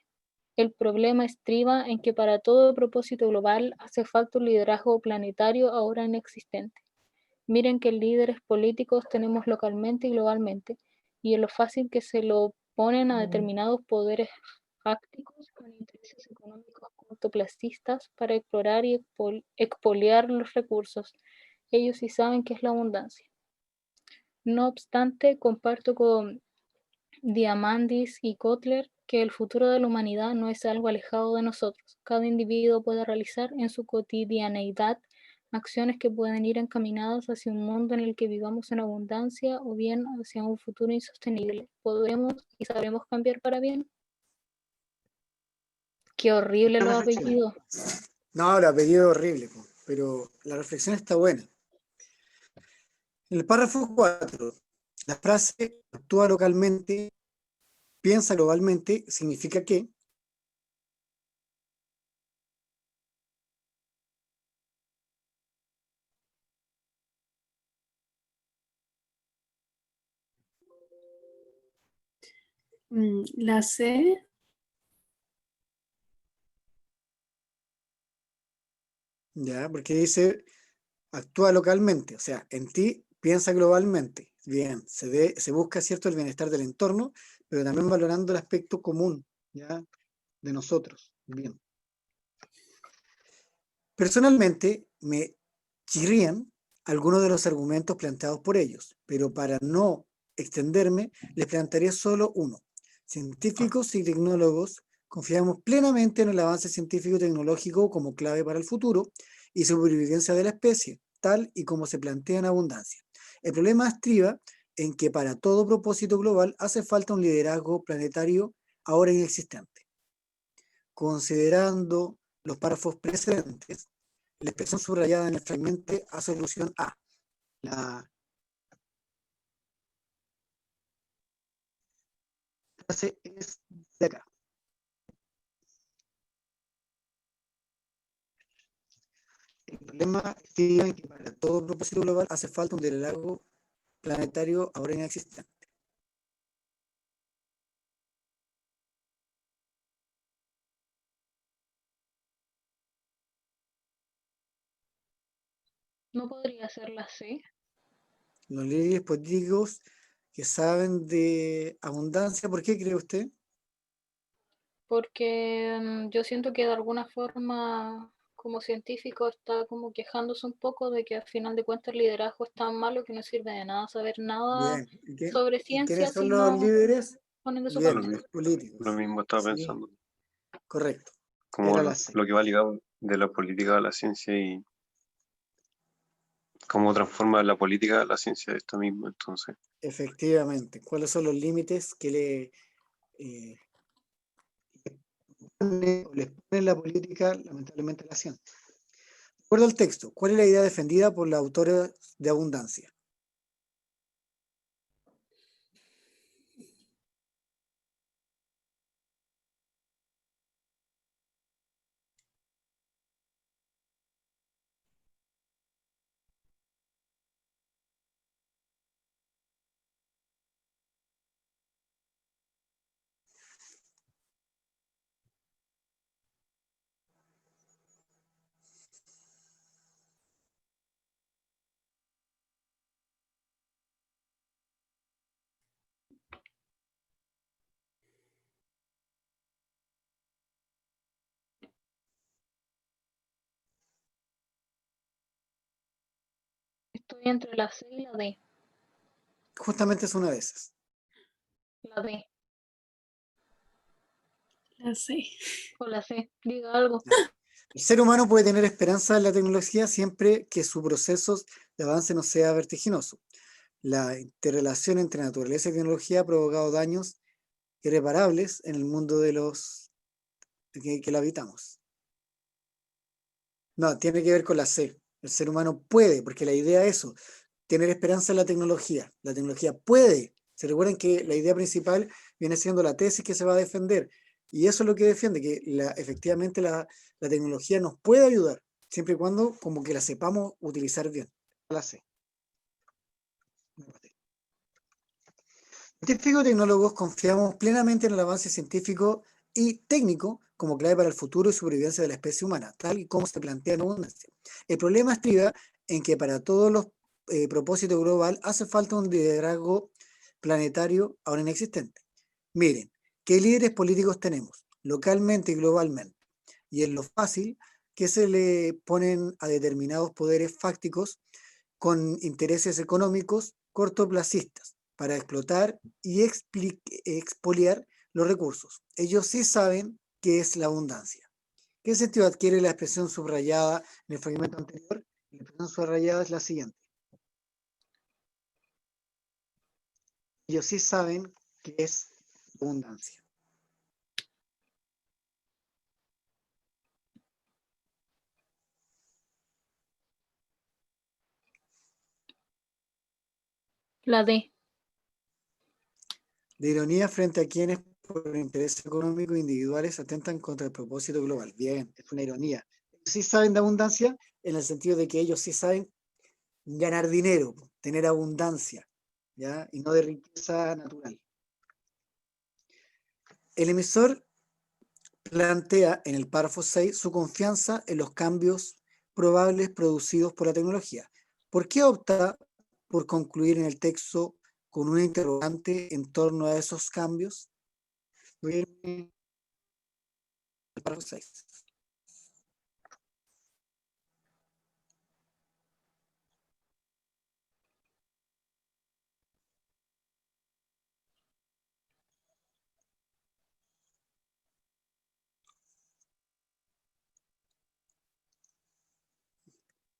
Speaker 4: El problema estriba en que para todo propósito global hace falta un liderazgo planetario ahora inexistente. Miren qué líderes políticos tenemos localmente y globalmente, y en lo fácil que se lo ponen a determinados poderes fácticos con intereses económicos cortoplacistas para explorar y expoliar los recursos. Ellos sí saben qué es la abundancia. No obstante, comparto con Diamandis y Kotler que el futuro de la humanidad no es algo alejado de nosotros. Cada individuo puede realizar en su cotidianeidad acciones que pueden ir encaminadas hacia un mundo en el que vivamos en abundancia o bien hacia un futuro insostenible. ¿Podremos y sabremos cambiar para bien? Qué horrible
Speaker 1: Una
Speaker 4: los
Speaker 1: reflexión.
Speaker 4: apellidos.
Speaker 1: No, el apellido es horrible, po, pero la reflexión está buena. En el párrafo 4, la frase actúa localmente, piensa globalmente, significa que
Speaker 3: La C,
Speaker 1: ya, porque dice actúa localmente, o sea, en ti piensa globalmente. Bien, se busca, ¿cierto?, el bienestar del entorno, pero también valorando el aspecto común, ¿ya?, de nosotros. Bien. Personalmente, me chirrían algunos de los argumentos planteados por ellos, pero para no extenderme, les plantearé solo uno. Científicos y tecnólogos confiamos plenamente en el avance científico y tecnológico como clave para el futuro y supervivencia de la especie, tal y como se plantea en abundancia. El problema estriba en que para todo propósito global hace falta un liderazgo planetario ahora inexistente. Considerando los párrafos precedentes, la expresión subrayada en el fragmento hace alusión a la frase es de acá. El problema estriba en que para todo propósito global hace falta un liderazgo planetario ahora inexistente.
Speaker 4: ¿No podría ser la C?
Speaker 1: Los líderes políticos que saben de abundancia, ¿por qué cree usted?
Speaker 4: Porque yo siento que de alguna forma como científico está como quejándose un poco de que al final de cuentas el liderazgo es tan malo que no sirve de nada saber nada
Speaker 1: Bien.
Speaker 4: sobre
Speaker 1: ¿Y
Speaker 4: ciencia
Speaker 1: quiénes son
Speaker 4: si
Speaker 1: los
Speaker 4: no
Speaker 1: líderes?
Speaker 4: ponen de su
Speaker 2: Lo
Speaker 1: Bien,
Speaker 4: parte.
Speaker 1: los
Speaker 2: mismo, lo
Speaker 1: políticos.
Speaker 2: mismo estaba
Speaker 1: Sí,
Speaker 2: pensando.
Speaker 1: correcto.
Speaker 2: Como
Speaker 1: Era
Speaker 2: lo,
Speaker 1: la C.
Speaker 2: lo que va ligado de la política a la ciencia y cómo transforma la política a la ciencia de esto mismo. Entonces,
Speaker 1: Efectivamente. ¿Cuáles son los límites que eh, les pone la política, lamentablemente, a la ciencia? De acuerdo al texto, ¿cuál es la idea defendida por la autora de Abundancia?
Speaker 4: Estoy entre la C y la D.
Speaker 1: Justamente es una de esas.
Speaker 4: La D
Speaker 3: la C.
Speaker 4: o la C. Diga algo.
Speaker 1: El ser humano puede tener esperanza en la tecnología siempre que su proceso de avance no sea vertiginoso. La interrelación entre naturaleza y tecnología ha provocado daños irreparables en el mundo de los que lo habitamos. No, tiene que ver con la C. El ser humano puede, porque la idea es eso, tener esperanza en la tecnología. La tecnología puede. Se recuerden que la idea principal viene siendo la tesis que se va a defender. Y eso es lo que defiende, que efectivamente la tecnología nos puede ayudar, siempre y cuando como que la sepamos utilizar bien. La C. Científicos y tecnólogos confiamos plenamente en el avance científico y técnico como clave para el futuro y supervivencia de la especie humana, tal y como se plantea en Abundancia. El problema estriba en que para todos los propósitos global hace falta un liderazgo planetario ahora inexistente. Miren, ¿qué líderes políticos tenemos? Localmente y globalmente. Y es lo fácil que se le ponen a determinados poderes fácticos con intereses económicos cortoplacistas para explotar y expoliar los recursos. Ellos sí saben qué es la abundancia. ¿Qué sentido adquiere la expresión subrayada en el fragmento anterior? La expresión subrayada es la siguiente. Ellos sí saben qué es abundancia.
Speaker 4: La D.
Speaker 1: De ironía frente a quienes por intereses económicos individuales atentan contra el propósito global. Bien, es una ironía. Sí saben de abundancia en el sentido de que ellos sí saben ganar dinero, tener abundancia, ¿ya? Y no de riqueza natural. El emisor plantea en el párrafo 6 su confianza en los cambios probables producidos por la tecnología. ¿Por qué opta por concluir en el texto con una interrogante en torno a esos cambios? Voy a irme al párrafo 6.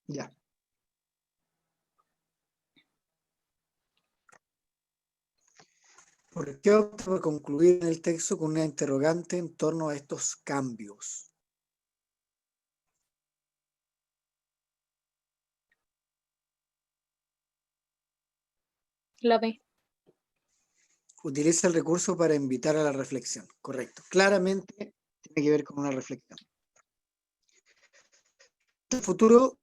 Speaker 1: Ya. ¿Por qué opta por concluir en el texto con una interrogante en torno a estos cambios?
Speaker 4: La B.
Speaker 1: Utiliza el recurso para invitar a la reflexión. Correcto. Claramente tiene que ver con una reflexión. El futuro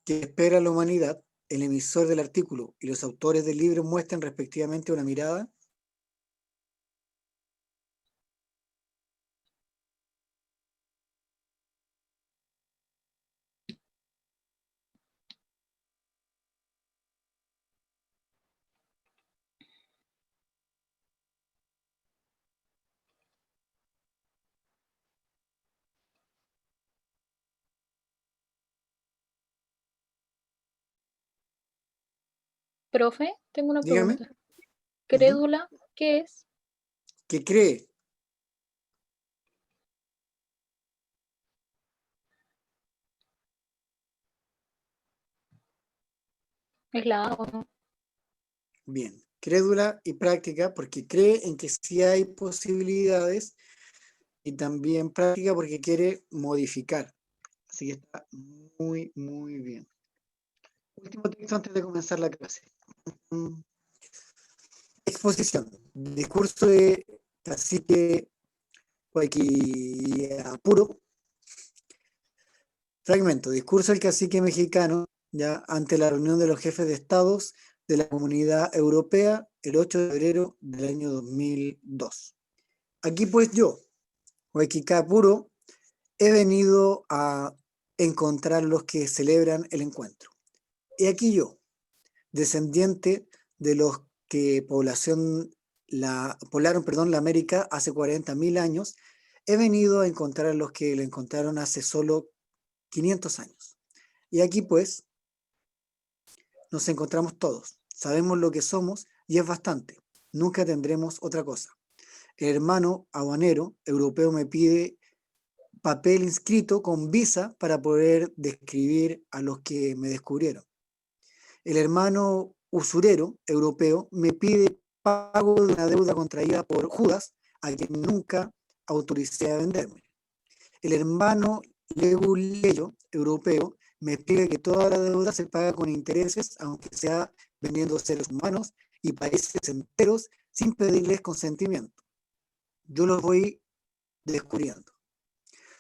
Speaker 1: que espera la humanidad, el emisor del artículo y los autores del libro muestran respectivamente una mirada.
Speaker 4: Profe, tengo una
Speaker 1: Dígame.
Speaker 4: pregunta. ¿Crédula qué es?
Speaker 1: ¿Qué cree?
Speaker 4: ¿Es la A o no?
Speaker 1: Bien. Crédula y práctica porque cree en que sí hay posibilidades y también práctica porque quiere modificar. Así que está muy, muy bien. Último texto antes de comenzar la clase. Exposición. Discurso de Cacique Guayquipuro. Fragmento. Discurso del cacique mexicano ya ante la reunión de los jefes de estados de la Comunidad Europea el 8 de febrero del año 2002. Aquí pues yo, Guayquipuro, he venido a encontrar los que celebran el encuentro. Y aquí yo, descendiente de los que poblaron la América hace 40.000 años, he venido a encontrar a los que lo encontraron hace solo 500 años. Y aquí pues nos encontramos todos, sabemos lo que somos y es bastante, nunca tendremos otra cosa. El hermano aduanero europeo me pide papel inscrito con visa para poder describir a los que me descubrieron. El hermano usurero europeo me pide pago de una deuda contraída por Judas, a quien nunca autoricé a venderme. El hermano leguleyo europeo me pide que toda la deuda se paga con intereses, aunque sea vendiendo seres humanos y países enteros sin pedirles consentimiento. Yo los voy descubriendo.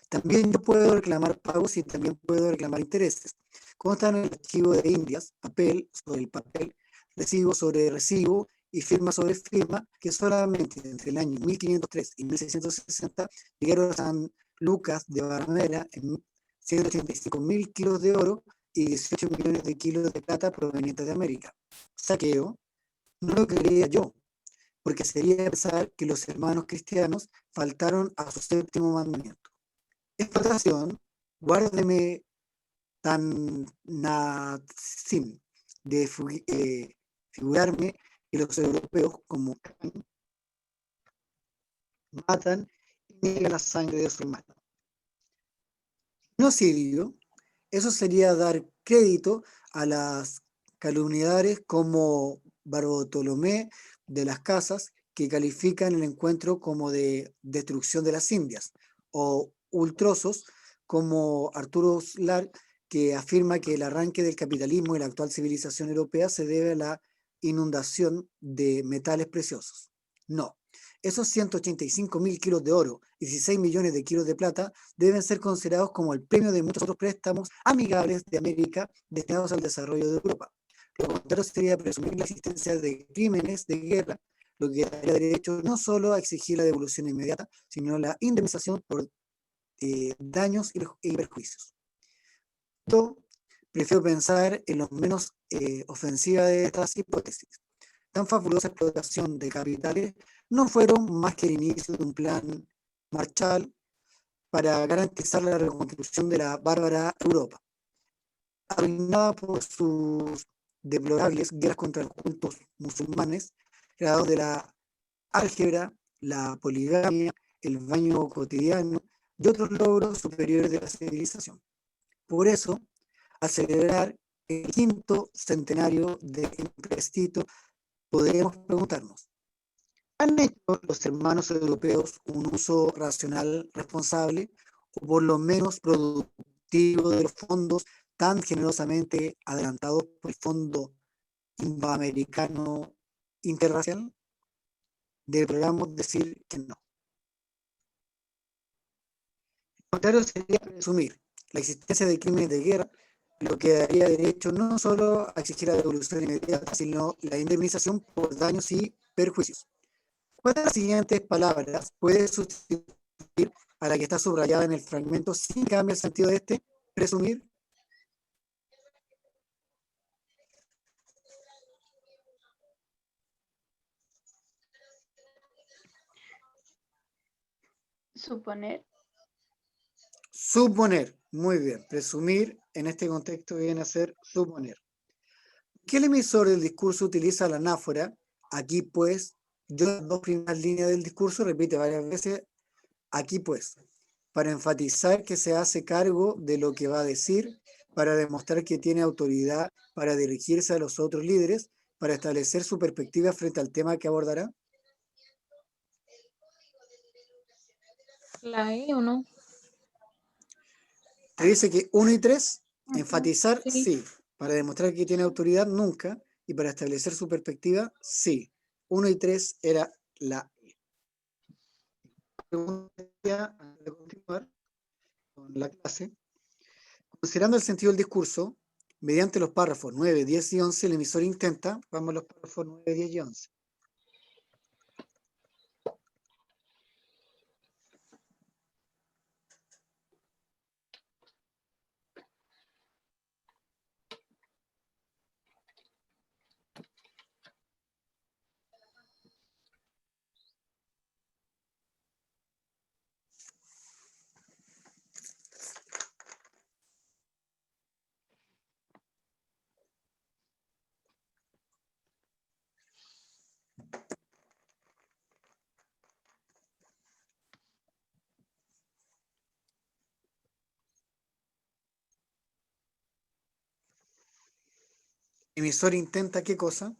Speaker 1: También yo puedo reclamar pagos y también puedo reclamar intereses. Constan en el archivo de Indias, papel sobre el papel, recibo sobre recibo y firma sobre firma, que solamente entre el año 1503 y 1660 llegaron a San Lucas de Barrameda en 185.000 kilos de oro y 18 millones de kilos de plata provenientes de América. Saqueo, no lo creía yo, porque sería pensar que los hermanos cristianos faltaron a su séptimo mandamiento. Explotación, guárdeme tan nazim de figurarme que los europeos como Caín matan y niegan la sangre de su hermano. No sirvió, eso sería dar crédito a las calumniadores como Bartolomé de las Casas, que califican el encuentro como de destrucción de las Indias, o ultrosos como Arturo Slar, que afirma que el arranque del capitalismo y la actual civilización europea se debe a la inundación de metales preciosos. No. Esos 185.000 kilos de oro y 16 millones de kilos de plata deben ser considerados como el premio de muchos otros préstamos amigables de América destinados al desarrollo de Europa. Lo contrario sería presumir la existencia de crímenes de guerra, lo que daría derecho no solo a exigir la devolución inmediata, sino la indemnización por daños y perjuicios. Yo prefiero pensar en lo menos ofensiva de estas hipótesis. Tan fabulosa explotación de capitales no fueron más que el inicio de un plan Marshall para garantizar la reconstrucción de la bárbara Europa, arruinada por sus deplorables guerras contra los cultos musulmanes, creados de la álgebra, la poligamia, el baño cotidiano y otros logros superiores de la civilización. Por eso, al celebrar el 5º centenario de Emplecito, podríamos preguntarnos, ¿han hecho los hermanos europeos un uso racional, responsable, o por lo menos productivo de los fondos tan generosamente adelantados por el Fondo Indoamericano Interracial? Deberíamos decir que no. Lo contrario sería presumir la existencia de crímenes de guerra, lo que daría derecho no solo a exigir la devolución inmediata, sino la indemnización por daños y perjuicios. ¿Cuál de las siguientes palabras puede sustituir a la que está subrayada en el fragmento sin cambiar el sentido de este? Presumir.
Speaker 3: Suponer.
Speaker 1: Suponer. Muy bien. Presumir en este contexto viene a ser suponer. ¿Qué el emisor del discurso utiliza la anáfora? Aquí pues, yo las dos primeras líneas del discurso repite varias veces, aquí pues, para enfatizar que se hace cargo de lo que va a decir, para demostrar que tiene autoridad para dirigirse a los otros líderes, para establecer su perspectiva frente al tema que abordará.
Speaker 4: ¿La E o no?
Speaker 1: Te dice que 1 y 3, enfatizar,
Speaker 4: sí.
Speaker 1: sí. Para demostrar que tiene autoridad, nunca. Y para establecer su perspectiva, sí. 1 y 3 era la E. Pregunta antes de continuar con la clase. Considerando el sentido del discurso, mediante los párrafos 9, 10 y 11, el emisor intenta, vamos a los párrafos 9, 10 y 11. El emisor intenta, ¿qué cosa?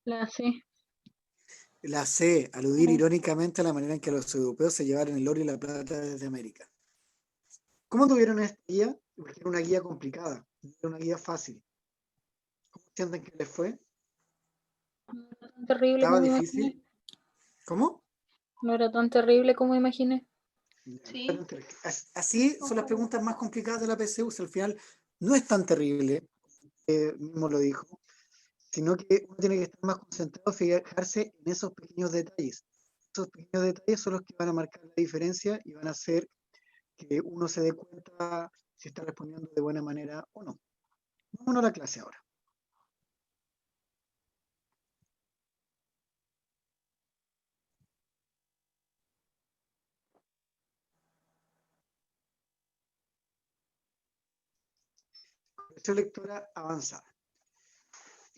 Speaker 4: La C.
Speaker 1: La C, aludir irónicamente a la manera en que los europeos se llevaron el oro y la plata desde América. ¿Cómo tuvieron esta guía? Porque era una guía complicada, era una guía fácil. ¿Cómo sienten que les fue?
Speaker 4: No era tan terrible
Speaker 1: ¿Estaba
Speaker 4: como
Speaker 1: difícil?
Speaker 4: imaginé.
Speaker 1: ¿Cómo?
Speaker 4: No era tan terrible como imaginé.
Speaker 3: Sí.
Speaker 1: Así son las preguntas más complicadas de la PSU. Al final no es tan terrible, mismo lo dijo, sino que uno tiene que estar más concentrado, fijarse en esos pequeños detalles. Esos pequeños detalles son los que van a marcar la diferencia y van a hacer que uno se dé cuenta si está respondiendo de buena manera o no. Vámonos a la clase ahora. Comprensión lectora avanzada.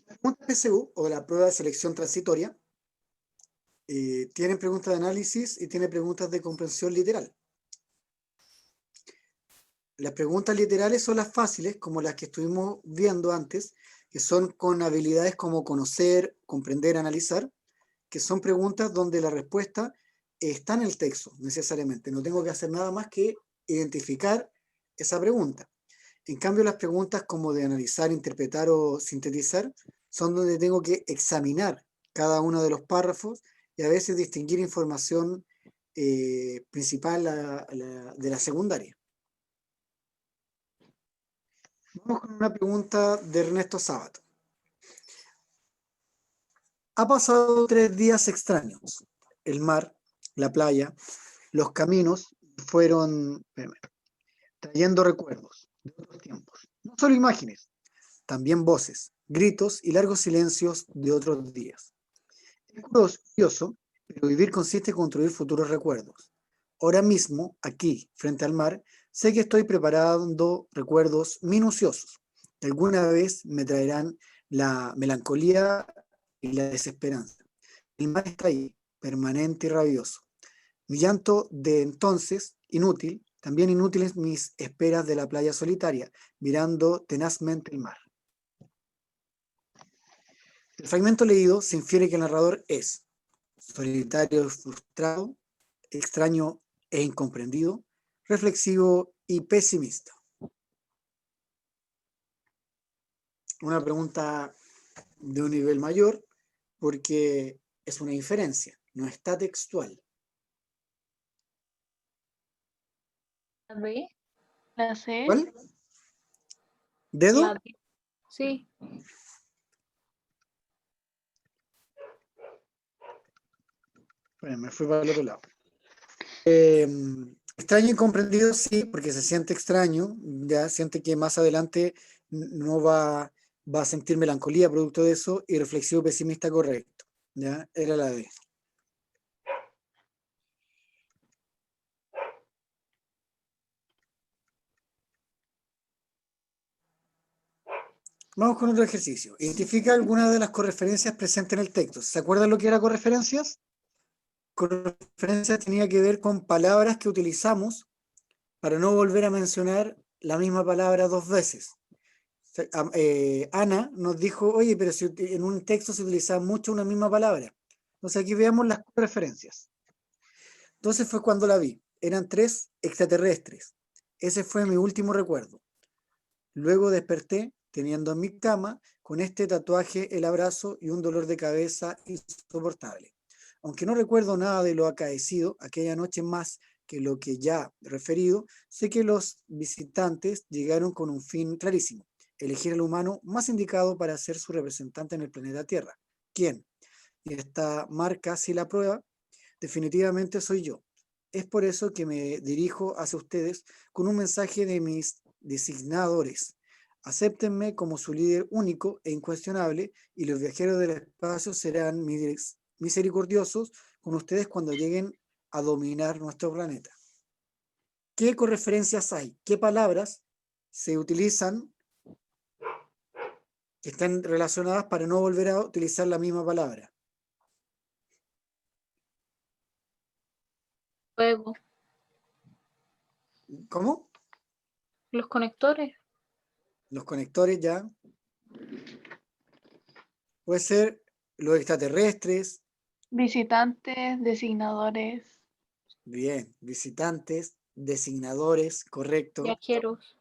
Speaker 1: La pregunta PSU o la prueba de selección transitoria tienen preguntas de análisis y tiene preguntas de comprensión literal. Las preguntas literales son las fáciles, como las que estuvimos viendo antes, que son con habilidades como conocer, comprender, analizar. que son preguntas donde la respuesta está en el texto, necesariamente. No tengo que hacer nada más que identificar esa pregunta. En cambio, las preguntas como de analizar, interpretar o sintetizar son donde tengo que examinar cada uno de los párrafos y a veces distinguir información principal de la secundaria. Vamos con una pregunta de Ernesto Sábato. Ha pasado 3 días extraños. El mar, la playa, los caminos fueron trayendo recuerdos de otros tiempos. No solo imágenes, también voces, gritos y largos silencios de otros días. Es curioso, pero vivir consiste en construir futuros recuerdos. Ahora mismo, aquí, frente al mar, sé que estoy preparando recuerdos minuciosos, que alguna vez me traerán la melancolía y la desesperanza. El mar está ahí, permanente y rabioso. Mi llanto de entonces, inútil, también inútiles mis esperas de la playa solitaria, mirando tenazmente el mar. El fragmento leído se infiere que el narrador es solitario, frustrado, extraño e incomprendido, reflexivo y pesimista. Una pregunta de un nivel mayor porque es una inferencia, no está textual.
Speaker 4: ¿La B? ¿La C?
Speaker 1: ¿Cuál? ¿Dedo?
Speaker 4: La D. Sí.
Speaker 1: Bueno, me fui para el otro lado. Extraño y incomprendido, sí, porque se siente extraño, ya siente que más adelante no va a sentir melancolía producto de eso, y reflexivo pesimista, correcto, ya, era la D. Vamos con otro ejercicio. Identifica alguna de las correferencias presentes en el texto. ¿Se acuerdan lo que era correferencias? Correferencias tenía que ver con palabras que utilizamos para no volver a mencionar la misma palabra 2 veces. Ana nos dijo, oye, pero si en un texto se utiliza mucho una misma palabra. Entonces aquí veamos las referencias. Entonces fue cuando la vi. Eran 3 extraterrestres. Ese fue mi último recuerdo. Luego desperté teniendo en mi cama con este tatuaje, el abrazo y un dolor de cabeza insoportable. Aunque no recuerdo nada de lo acaecido aquella noche más que lo que ya he referido, sé que los visitantes llegaron con un fin clarísimo: elegir al humano más indicado para ser su representante en el planeta Tierra. ¿Quién? Y esta marca, si la prueba, definitivamente soy yo. Es por eso que me dirijo hacia ustedes con un mensaje de mis designadores. Acéptenme como su líder único e incuestionable, y los viajeros del espacio serán misericordiosos con ustedes cuando lleguen a dominar nuestro planeta. ¿Qué correferencias hay? ¿Qué palabras se utilizan que están relacionadas para no volver a utilizar la misma palabra?
Speaker 4: Fuego.
Speaker 1: ¿Cómo?
Speaker 4: Los conectores.
Speaker 1: Los conectores ya. Puede ser los extraterrestres.
Speaker 3: Visitantes, designadores.
Speaker 1: Bien, visitantes, designadores, correcto.
Speaker 4: Viajeros.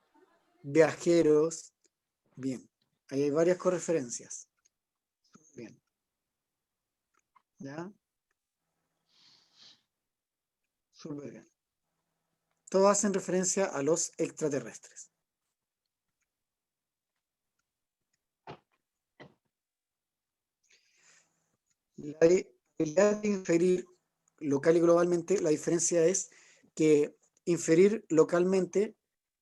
Speaker 1: Viajeros, bien. Ahí hay varias correferencias. Bien. ¿Ya? Súper bien. Todas hacen referencia a los extraterrestres. La habilidad de inferir local y globalmente, la diferencia es que inferir localmente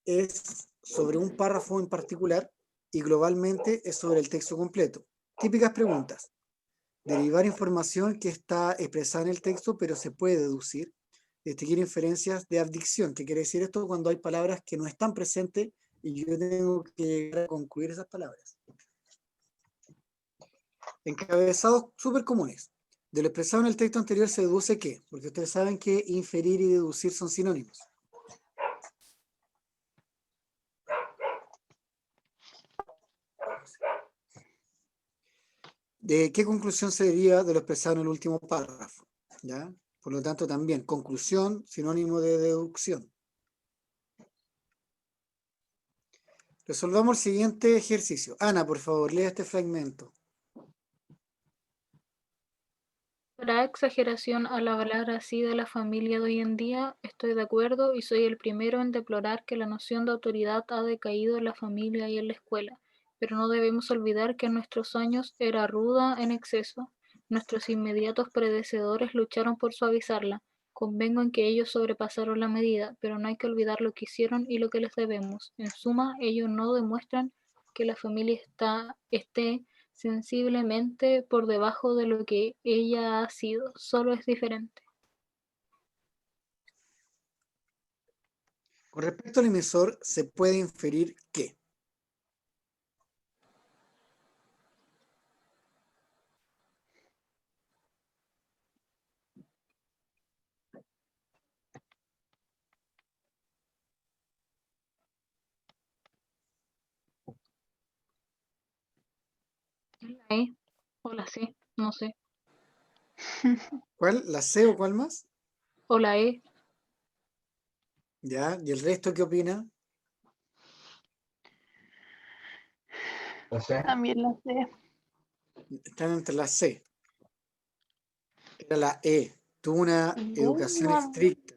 Speaker 1: es sobre un párrafo en particular y globalmente es sobre el texto completo. Típicas preguntas. Derivar información que está expresada en el texto, pero se puede deducir. Distinguir inferencias de adicción. ¿Qué quiere decir esto? Cuando hay palabras que no están presentes y yo tengo que llegar a concluir esas palabras. Encabezados súper comunes. De lo expresado en el texto anterior se deduce que, porque ustedes saben que inferir y deducir son sinónimos. ¿De qué conclusión se deriva de lo expresado en el último párrafo? ¿Ya? Por lo tanto, también, conclusión, sinónimo de deducción. Resolvamos el siguiente ejercicio. Ana, por favor, lea este fragmento.
Speaker 4: ¿Habrá exageración al hablar así de la familia de hoy en día? Estoy de acuerdo y soy el primero en deplorar que la noción de autoridad ha decaído en la familia y en la escuela, pero no debemos olvidar que en nuestros años era ruda en exceso. Nuestros inmediatos predecesores lucharon por suavizarla. Convengo en que ellos sobrepasaron la medida, pero no hay que olvidar lo que hicieron y lo que les debemos. En suma, ellos no demuestran que la familia esté sensiblemente por debajo de lo que ella ha sido, solo es diferente.
Speaker 1: Con respecto al emisor, se puede inferir que
Speaker 4: La E o la C, no sé.
Speaker 1: ¿cuál? ¿La C o cuál más?
Speaker 4: O la E,
Speaker 1: ¿Ya? ¿Y el resto qué opina?
Speaker 3: También lo sé.
Speaker 1: Están entre la C. Era la E. Tuvo una educación estricta.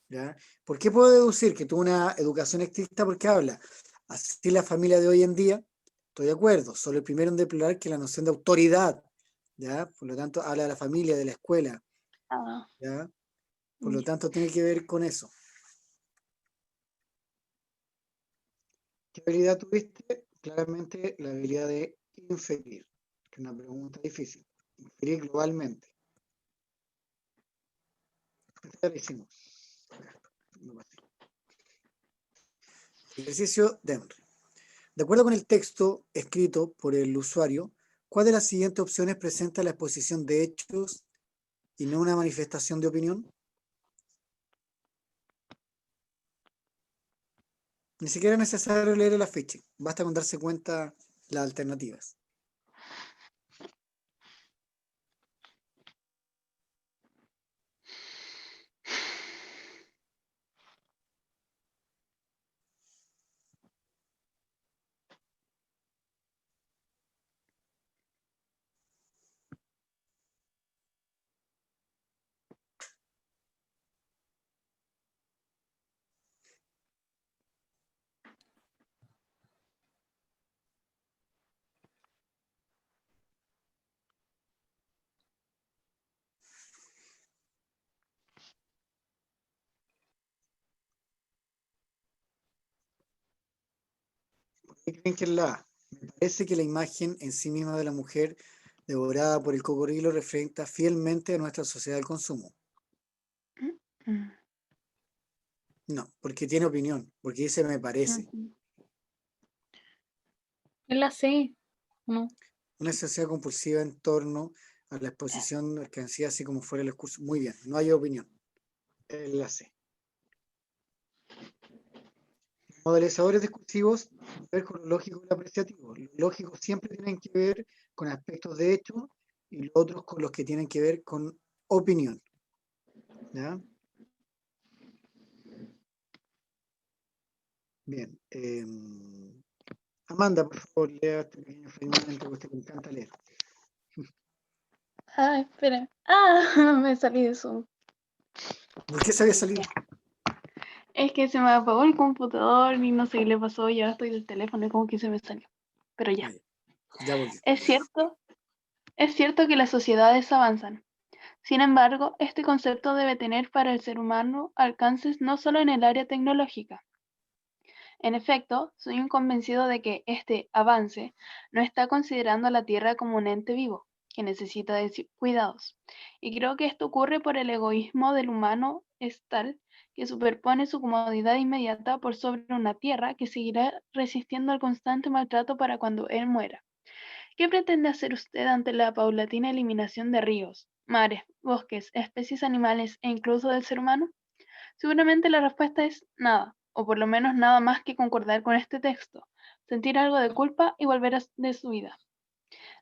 Speaker 1: ¿Ya? ¿Por qué puedo deducir que tuvo una educación estricta? Porque habla así la familia de hoy en día. Estoy de acuerdo. Solo el primero en deplorar que la noción de autoridad. ¿Ya? Por lo tanto, habla de la familia, de la escuela.
Speaker 3: Ah,
Speaker 1: ¿Ya? Por lo tanto, tiene que ver con eso. ¿Qué habilidad tuviste? Claramente la habilidad de inferir, que es una pregunta difícil. Inferir globalmente. Ya lo hicimos. Ejercicio de Henry. De acuerdo con el texto escrito por el usuario, ¿cuál de las siguientes opciones presenta la exposición de hechos y no una manifestación de opinión? Ni siquiera es necesario leer el afiche, basta con darse cuenta las alternativas. ¿Por qué creen que es la A? Me parece que la imagen en sí misma de la mujer devorada por el cocodrilo refleja fielmente a nuestra sociedad del consumo. No, porque tiene opinión, porque dice me parece.
Speaker 4: es la C, ¿no?
Speaker 1: Una sociedad compulsiva en torno a la exposición de mercancía, así como fuera el discurso. Muy bien, no hay opinión. Es la C. Modelizadores discursivos, ver con lo lógico y lo apreciativo. Lo lógico siempre tienen que ver con aspectos de hecho y los otros con los que tienen que ver con opinión. ¿Ya? Bien. Amanda, por favor, lea este pequeño fragmento que a usted le encanta leer.
Speaker 3: espera. Me salí de Zoom.
Speaker 1: ¿Por qué se había salido?
Speaker 3: Es que se me apagó el computador y no sé qué le pasó y ahora estoy del teléfono y como que se me salió. Pero ya.
Speaker 1: Ya volvió.
Speaker 3: Es cierto que las sociedades avanzan. Sin embargo, este concepto debe tener para el ser humano alcances no solo en el área tecnológica. En efecto, soy un convencido de que este avance no está considerando a la Tierra como un ente vivo, que necesita de cuidados. Y creo que esto ocurre por el egoísmo del humano es tal que superpone su comodidad inmediata por sobre una Tierra que seguirá resistiendo al constante maltrato para cuando él muera. ¿Qué pretende hacer usted ante la paulatina eliminación de ríos, mares, bosques, especies animales e incluso del ser humano? Seguramente la respuesta es nada, o por lo menos nada más que concordar con este texto, sentir algo de culpa y volver de su vida.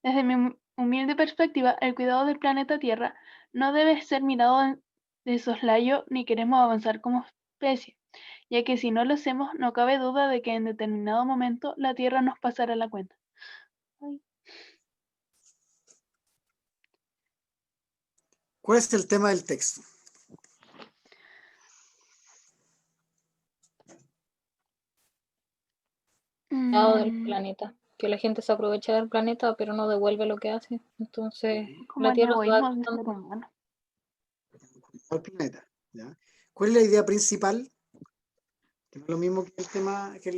Speaker 3: Desde mi humilde perspectiva, el cuidado del planeta Tierra no debe ser mirado de soslayo ni queremos avanzar como especie, ya que si no lo hacemos, no cabe duda de que en determinado momento la Tierra nos pasará la cuenta. Ay.
Speaker 1: ¿Cuál es el tema del texto?
Speaker 4: Cuidado del
Speaker 3: Mm,
Speaker 4: planeta. Que la gente se aprovecha del planeta, pero no devuelve lo que hace. Entonces,
Speaker 3: como
Speaker 4: la
Speaker 3: el
Speaker 4: Tierra se va
Speaker 3: egoísmo del
Speaker 4: gastando.
Speaker 3: ser humano.
Speaker 1: Al planeta, ¿ya? ¿Cuál es la idea principal? Que no es lo mismo que el tema, que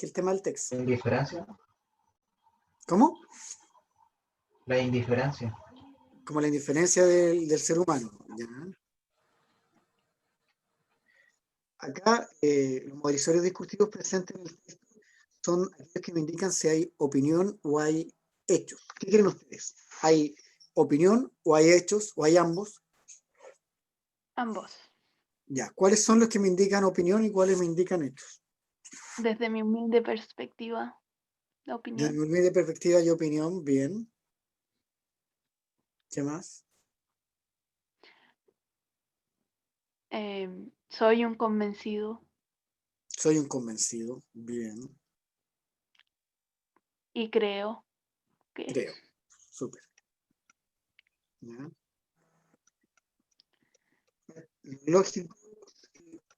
Speaker 1: el tema del texto.
Speaker 6: La indiferencia.
Speaker 1: ¿Cómo?
Speaker 6: La indiferencia.
Speaker 1: Como la indiferencia del ser humano, ¿ya? Acá, los modelisorios discursivos presentes en el texto son aquellos que me indican si hay opinión o hay hechos. ¿Qué creen ustedes? ¿Hay opinión o hay hechos o hay ambos?
Speaker 3: Ambos.
Speaker 1: Ya, ¿cuáles son los que me indican opinión y cuáles me indican hechos?
Speaker 3: Desde mi humilde perspectiva, la
Speaker 1: Desde
Speaker 3: opinión.
Speaker 1: mi humilde perspectiva y opinión, bien. ¿Qué más?
Speaker 3: Soy un convencido
Speaker 1: Soy un convencido, bien,
Speaker 3: y creo que.
Speaker 1: creo, súper. ¿Ya? Lógico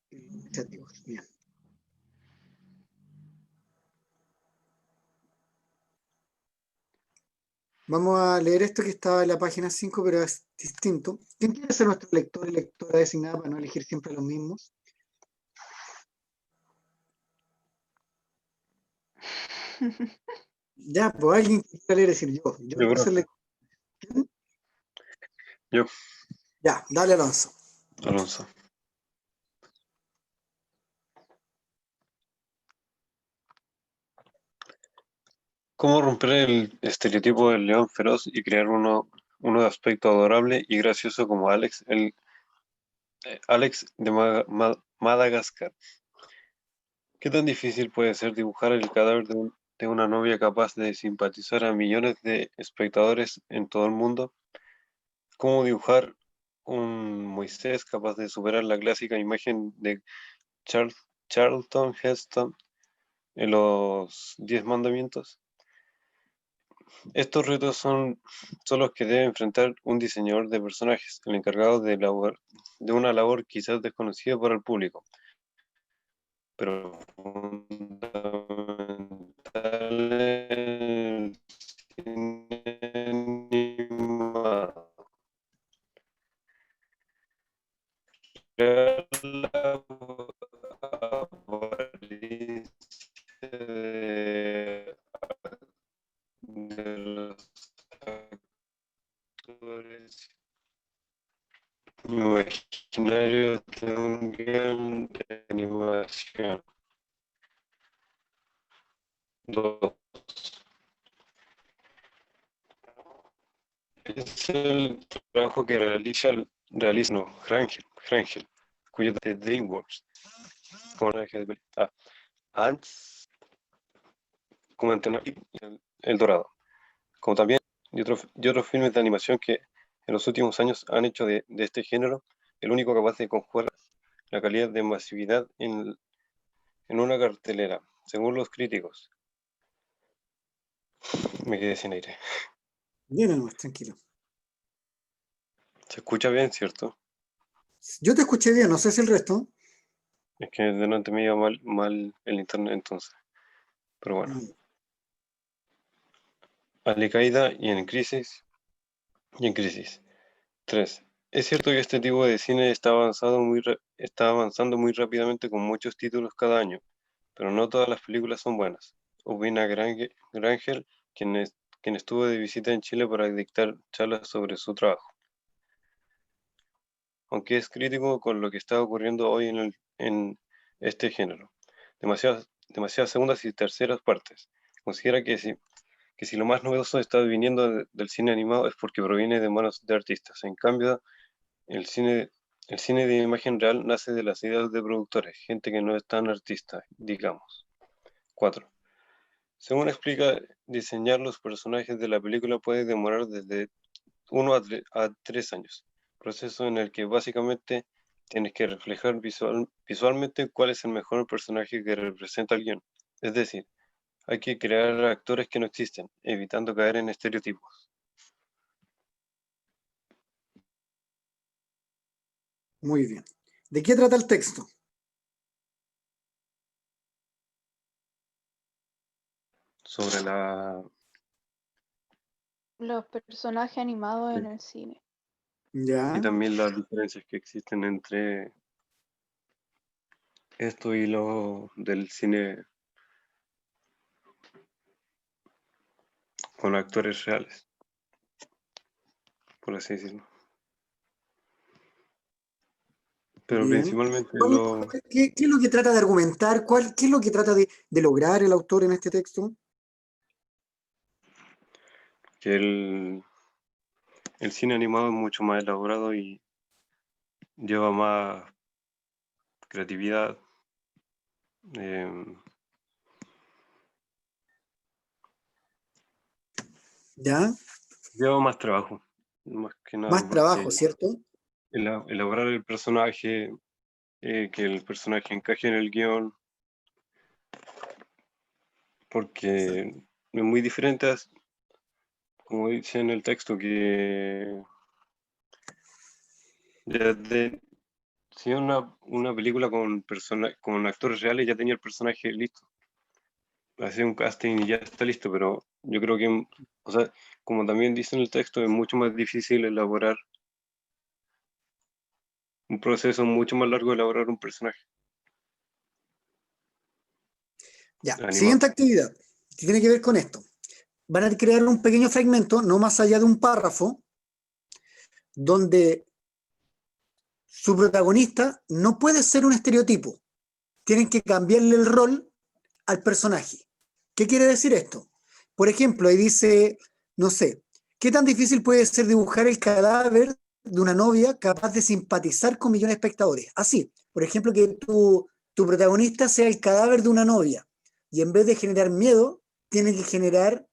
Speaker 1: y iniciativos, bien. Vamos a leer esto que estaba en la página 5, pero es distinto. ¿Quién quiere ser nuestro lector y lectora designada para no elegir siempre los mismos? Ya, pues alguien que quiera leer, decir yo. Yo
Speaker 2: Yo
Speaker 1: quiero
Speaker 2: creo
Speaker 1: ser
Speaker 2: que
Speaker 1: lector. ¿Quién?
Speaker 2: yo,
Speaker 1: Ya, dale, Alonso.
Speaker 2: Alonso. ¿Cómo romper el estereotipo del león feroz y crear uno de aspecto adorable y gracioso como Alex, Alex de Madagascar? ¿Qué tan difícil puede ser dibujar el cadáver de una novia capaz de simpatizar a millones de espectadores en todo el mundo? ¿Cómo dibujar un Moisés capaz de superar la clásica imagen de Charlton Heston en los 10 mandamientos? Estos retos son los que debe enfrentar un diseñador de personajes, el encargado de una labor quizás desconocida para el público, pero fundamental en el cine animado. Crear la apariencia de los actores imaginarios de un guion de animación. 2. Es el trabajo que realiza no, Rangel, cuyo de DreamWorks, como Ants, como Antena y El Dorado, como también y otros filmes de animación que en los últimos años han hecho de este género el único capaz de conjugar la calidad de masividad en una cartelera, según los críticos. Me quedé sin aire.
Speaker 1: Bien, nomás, tranquilo.
Speaker 2: Se escucha bien, ¿cierto?
Speaker 1: Yo te escuché bien, no sé si el resto.
Speaker 2: Es que delante me iba mal el internet entonces. Pero bueno. Al-Qaeda y en crisis. 3. Es cierto que este tipo de cine está avanzando muy rápidamente con muchos títulos cada año, pero no todas las películas son buenas. Opina Granger, quien estuvo de visita en Chile para dictar charlas sobre su trabajo. Aunque es crítico con lo que está ocurriendo hoy en este género. Demasiadas segundas y terceras partes. Considera que si lo más novedoso está viniendo del cine animado es porque proviene de manos de artistas. En cambio, el cine de imagen real nace de las ideas de productores, gente que no es tan artista, digamos. 4. Según explica, diseñar los personajes de la película puede demorar desde 1 a 3 años, proceso en el que básicamente tienes que reflejar visualmente cuál es el mejor personaje que representa el guión. Es decir, hay que crear actores que no existen, evitando caer en estereotipos.
Speaker 1: Muy bien. ¿De qué trata el texto?
Speaker 2: Sobre
Speaker 4: Los personajes animados en el cine.
Speaker 1: Ya,
Speaker 2: y también las diferencias que existen entre esto y lo del cine con actores reales, por así decirlo. Pero
Speaker 1: bien.
Speaker 2: principalmente
Speaker 1: ¿Qué es lo que trata de argumentar? ¿Qué es lo que trata de lograr el autor en este texto?
Speaker 2: que el cine animado es mucho más elaborado y lleva más creatividad, em,
Speaker 1: ¿Ya?
Speaker 2: lleva más trabajo, más que nada
Speaker 1: Más trabajo,
Speaker 2: porque
Speaker 1: ¿cierto?
Speaker 2: elaborar el personaje, que el personaje encaje en el guión, porque es muy diferente, como dice en el texto, que ya si es una película con actores reales ya tenía el personaje listo, hacía un casting y ya está listo, pero yo creo que, o sea, como también dice en el texto, es mucho más difícil elaborar un proceso mucho más largo de elaborar un personaje
Speaker 1: Ya.
Speaker 2: animado.
Speaker 1: Siguiente actividad. Que tiene que ver con esto. Van a crear un pequeño fragmento, no más allá de un párrafo, donde su protagonista no puede ser un estereotipo. Tienen que cambiarle el rol al personaje. ¿Qué quiere decir esto? Por ejemplo, ahí dice, no sé, ¿qué tan difícil puede ser dibujar el cadáver de una novia capaz de simpatizar con millones de espectadores? Así, por ejemplo, que tu protagonista sea el cadáver de una novia y en vez de generar miedo, tiene que generar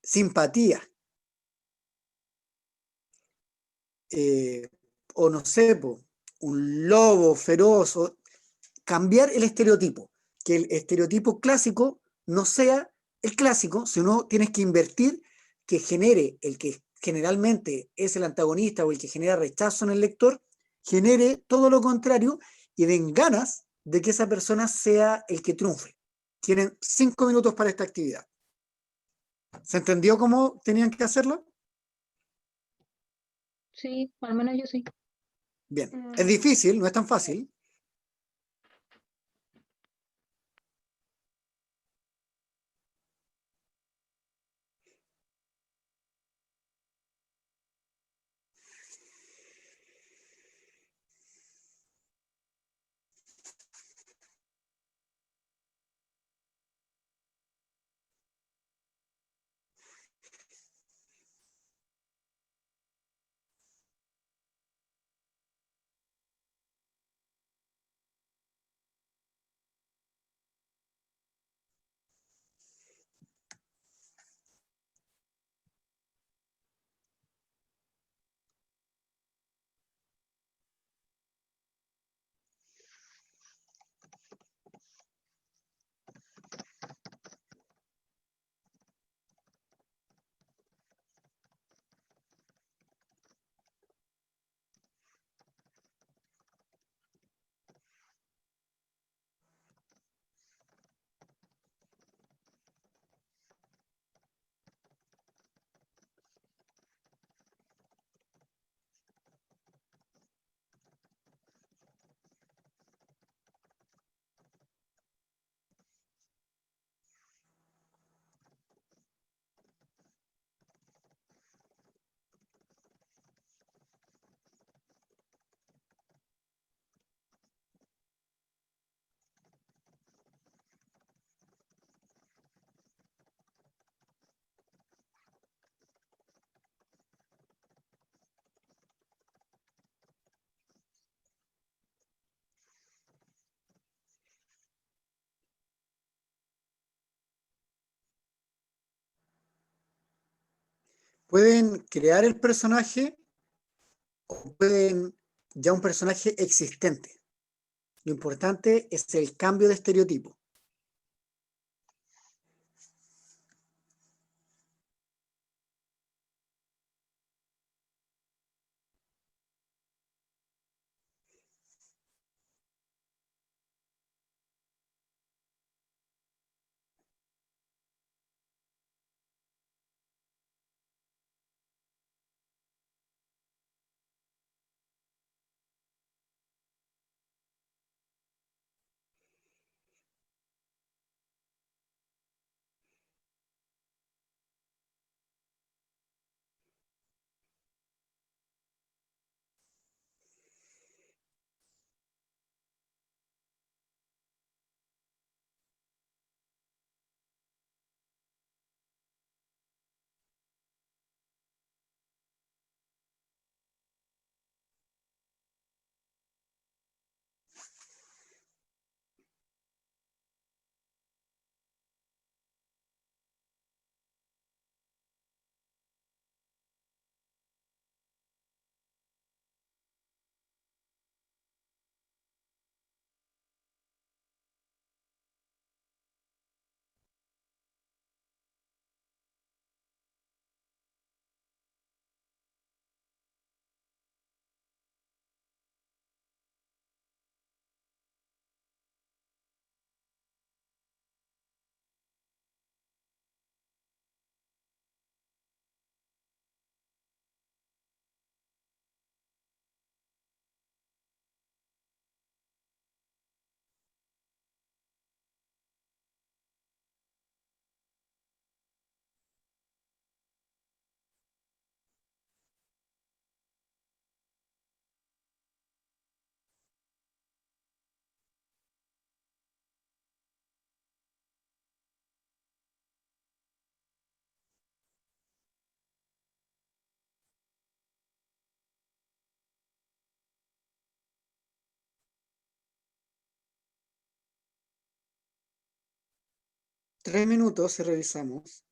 Speaker 1: simpatía. Eh, o no sé, po, un lobo feroz, o cambiar el estereotipo, que el estereotipo clásico no sea el clásico, sino tienes que invertir que genere el que generalmente es el antagonista o el que genera rechazo en el lector, genere todo lo contrario y den ganas de que esa persona sea el que triunfe. Tienen 5 minutos para esta actividad. ¿Se entendió cómo tenían que hacerlo?
Speaker 4: Sí, al menos yo sí.
Speaker 1: Bien, es difícil, no es tan fácil. Pueden crear el personaje o pueden ya un personaje existente. Lo importante es el cambio de estereotipo. Tres minutos y revisamos.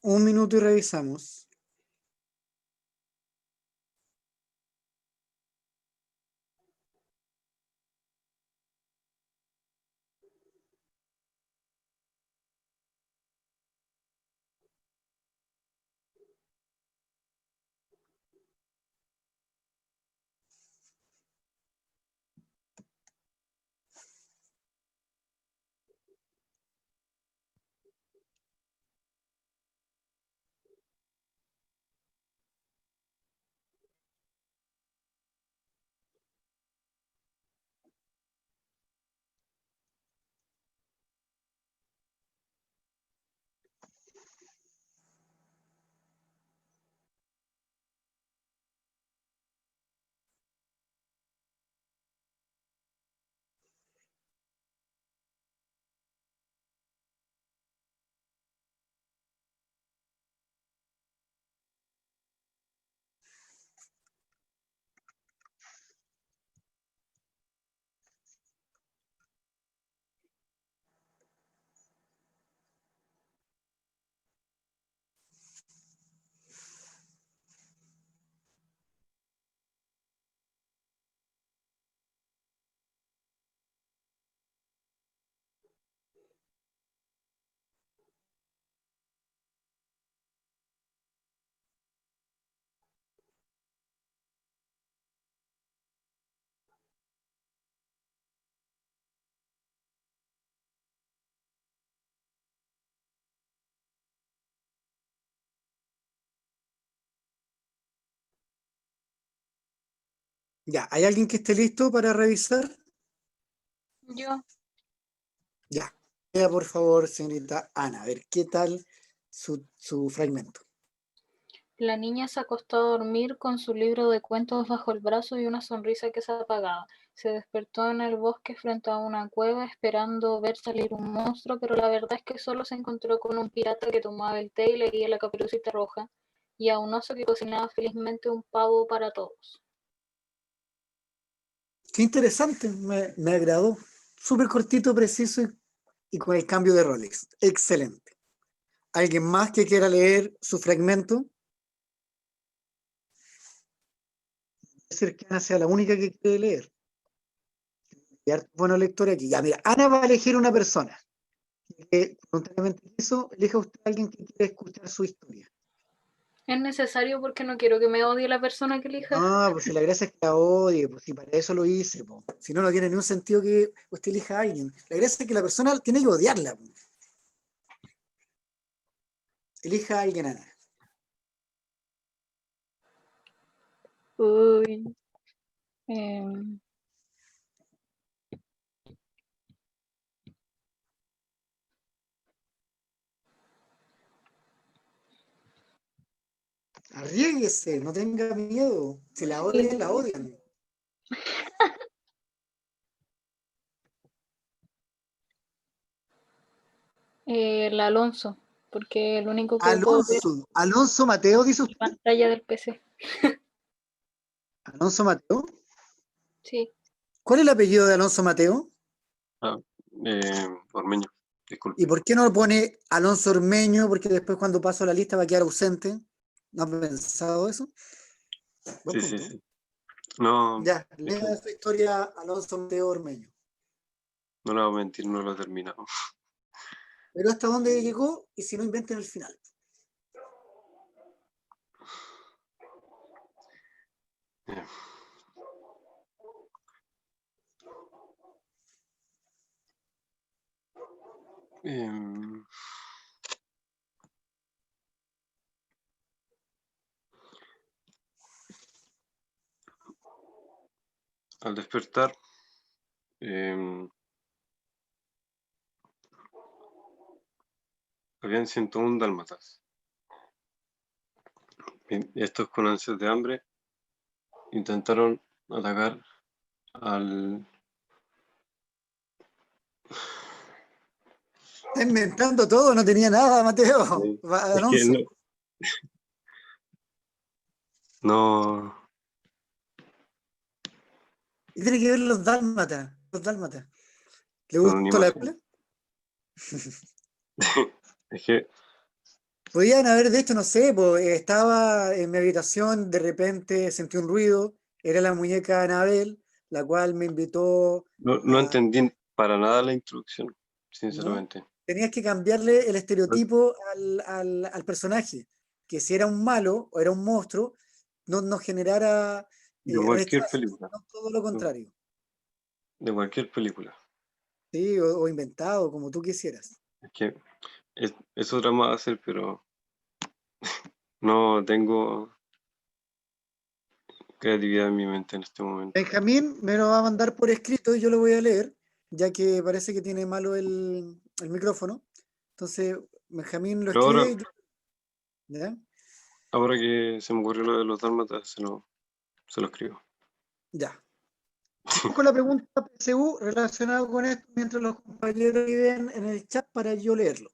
Speaker 1: Un minuto y revisamos. Ya, ¿hay alguien que esté listo para revisar?
Speaker 4: Yo,
Speaker 1: Ya. Lea, por favor, señorita Ana, a ver qué tal su fragmento.
Speaker 4: la niña se acostó a dormir con su libro de cuentos bajo el brazo y una sonrisa que se apagaba. Se despertó en el bosque frente a una cueva esperando ver salir un monstruo, pero la verdad es que solo se encontró con un pirata que tomaba el té y leía la Caperucita Roja, y a un oso que cocinaba felizmente un pavo para todos.
Speaker 1: Qué interesante, me agradó. Súper cortito, preciso y con el cambio de roles. Excelente. ¿Alguien más que quiera leer su fragmento? Ser que Ana sea la única que quiere leer. Y harto bueno lector aquí. Ya, mira, Ana va a elegir una persona que voluntariamente quiso. Elija usted a alguien que quiera escuchar su historia.
Speaker 4: Es necesario porque no quiero que me odie la persona que elija.
Speaker 1: No, pues si la gracia es que la odie, pues si para eso lo hice, pues. Si no, no tiene ningún sentido que usted elija a alguien. La gracia es que la persona tiene que odiarla, pues. Elija a alguien, Ana.
Speaker 4: Uy. em,
Speaker 1: Arriésguese, no tenga miedo. Si la odian, la odian.
Speaker 4: el Alonso, porque el único que puedo ver
Speaker 1: Alonso Mateo, dice
Speaker 4: es
Speaker 1: usted.
Speaker 4: la pantalla del PC.
Speaker 1: Alonso Mateo.
Speaker 4: Sí.
Speaker 1: ¿Cuál es el apellido de Alonso Mateo?
Speaker 2: Ah, Ormeño,
Speaker 1: ¿Y
Speaker 2: disculpe.
Speaker 1: por qué no pone Alonso Ormeño? Porque después cuando paso la lista va a quedar ausente. ¿No ha pensado eso? Buen
Speaker 2: Sí, sí,
Speaker 1: punto.
Speaker 2: sí. No,
Speaker 1: Ya,
Speaker 2: es que
Speaker 1: lea su historia Alonso Mateo Ormeño.
Speaker 2: no le voy a mentir, no lo he terminado.
Speaker 1: Pero hasta dónde llegó y si no inventen el final.
Speaker 2: Eh, em, al despertar, em, habían 101 dálmatas. Y estos con ansias de hambre intentaron atacar al...
Speaker 1: Está inventando todo, no tenía nada, Mateo.
Speaker 2: Es que
Speaker 1: Alonso.
Speaker 2: no,
Speaker 1: Y tiene que ver los dálmatas. Los dálmatas. ¿Le
Speaker 2: con una
Speaker 1: gustó la
Speaker 2: imagen.
Speaker 1: película?
Speaker 2: Es que
Speaker 1: Podían haber, de hecho, no sé, pues, estaba en mi habitación, de repente sentí un ruido, era la muñeca Anabel, la cual me invitó
Speaker 2: no
Speaker 1: a,
Speaker 2: entendí para nada la introducción,
Speaker 1: ¿no?
Speaker 2: sinceramente.
Speaker 1: Tenías que cambiarle el estereotipo al personaje, que si era un malo o era un monstruo, no nos generara
Speaker 2: De cualquier
Speaker 1: rechazo,
Speaker 2: película.
Speaker 1: sino todo lo
Speaker 2: De,
Speaker 1: contrario,
Speaker 2: de cualquier película.
Speaker 1: ¿sí? O inventado, como tú quisieras.
Speaker 2: Es que es otra más hacer, pero no tengo creatividad en mi mente en este momento.
Speaker 1: Benjamín me lo va a mandar por escrito y yo lo voy a leer, ya que parece que tiene malo el micrófono. Entonces, Benjamín lo
Speaker 2: Pero ahora,
Speaker 1: escribe y ¿ya?
Speaker 2: ahora que se me ocurrió lo de los dálmatas, se lo escribo.
Speaker 1: Ya. Vamos con la pregunta PSU relacionada con esto mientras los compañeros escriben en el chat para yo leerlo.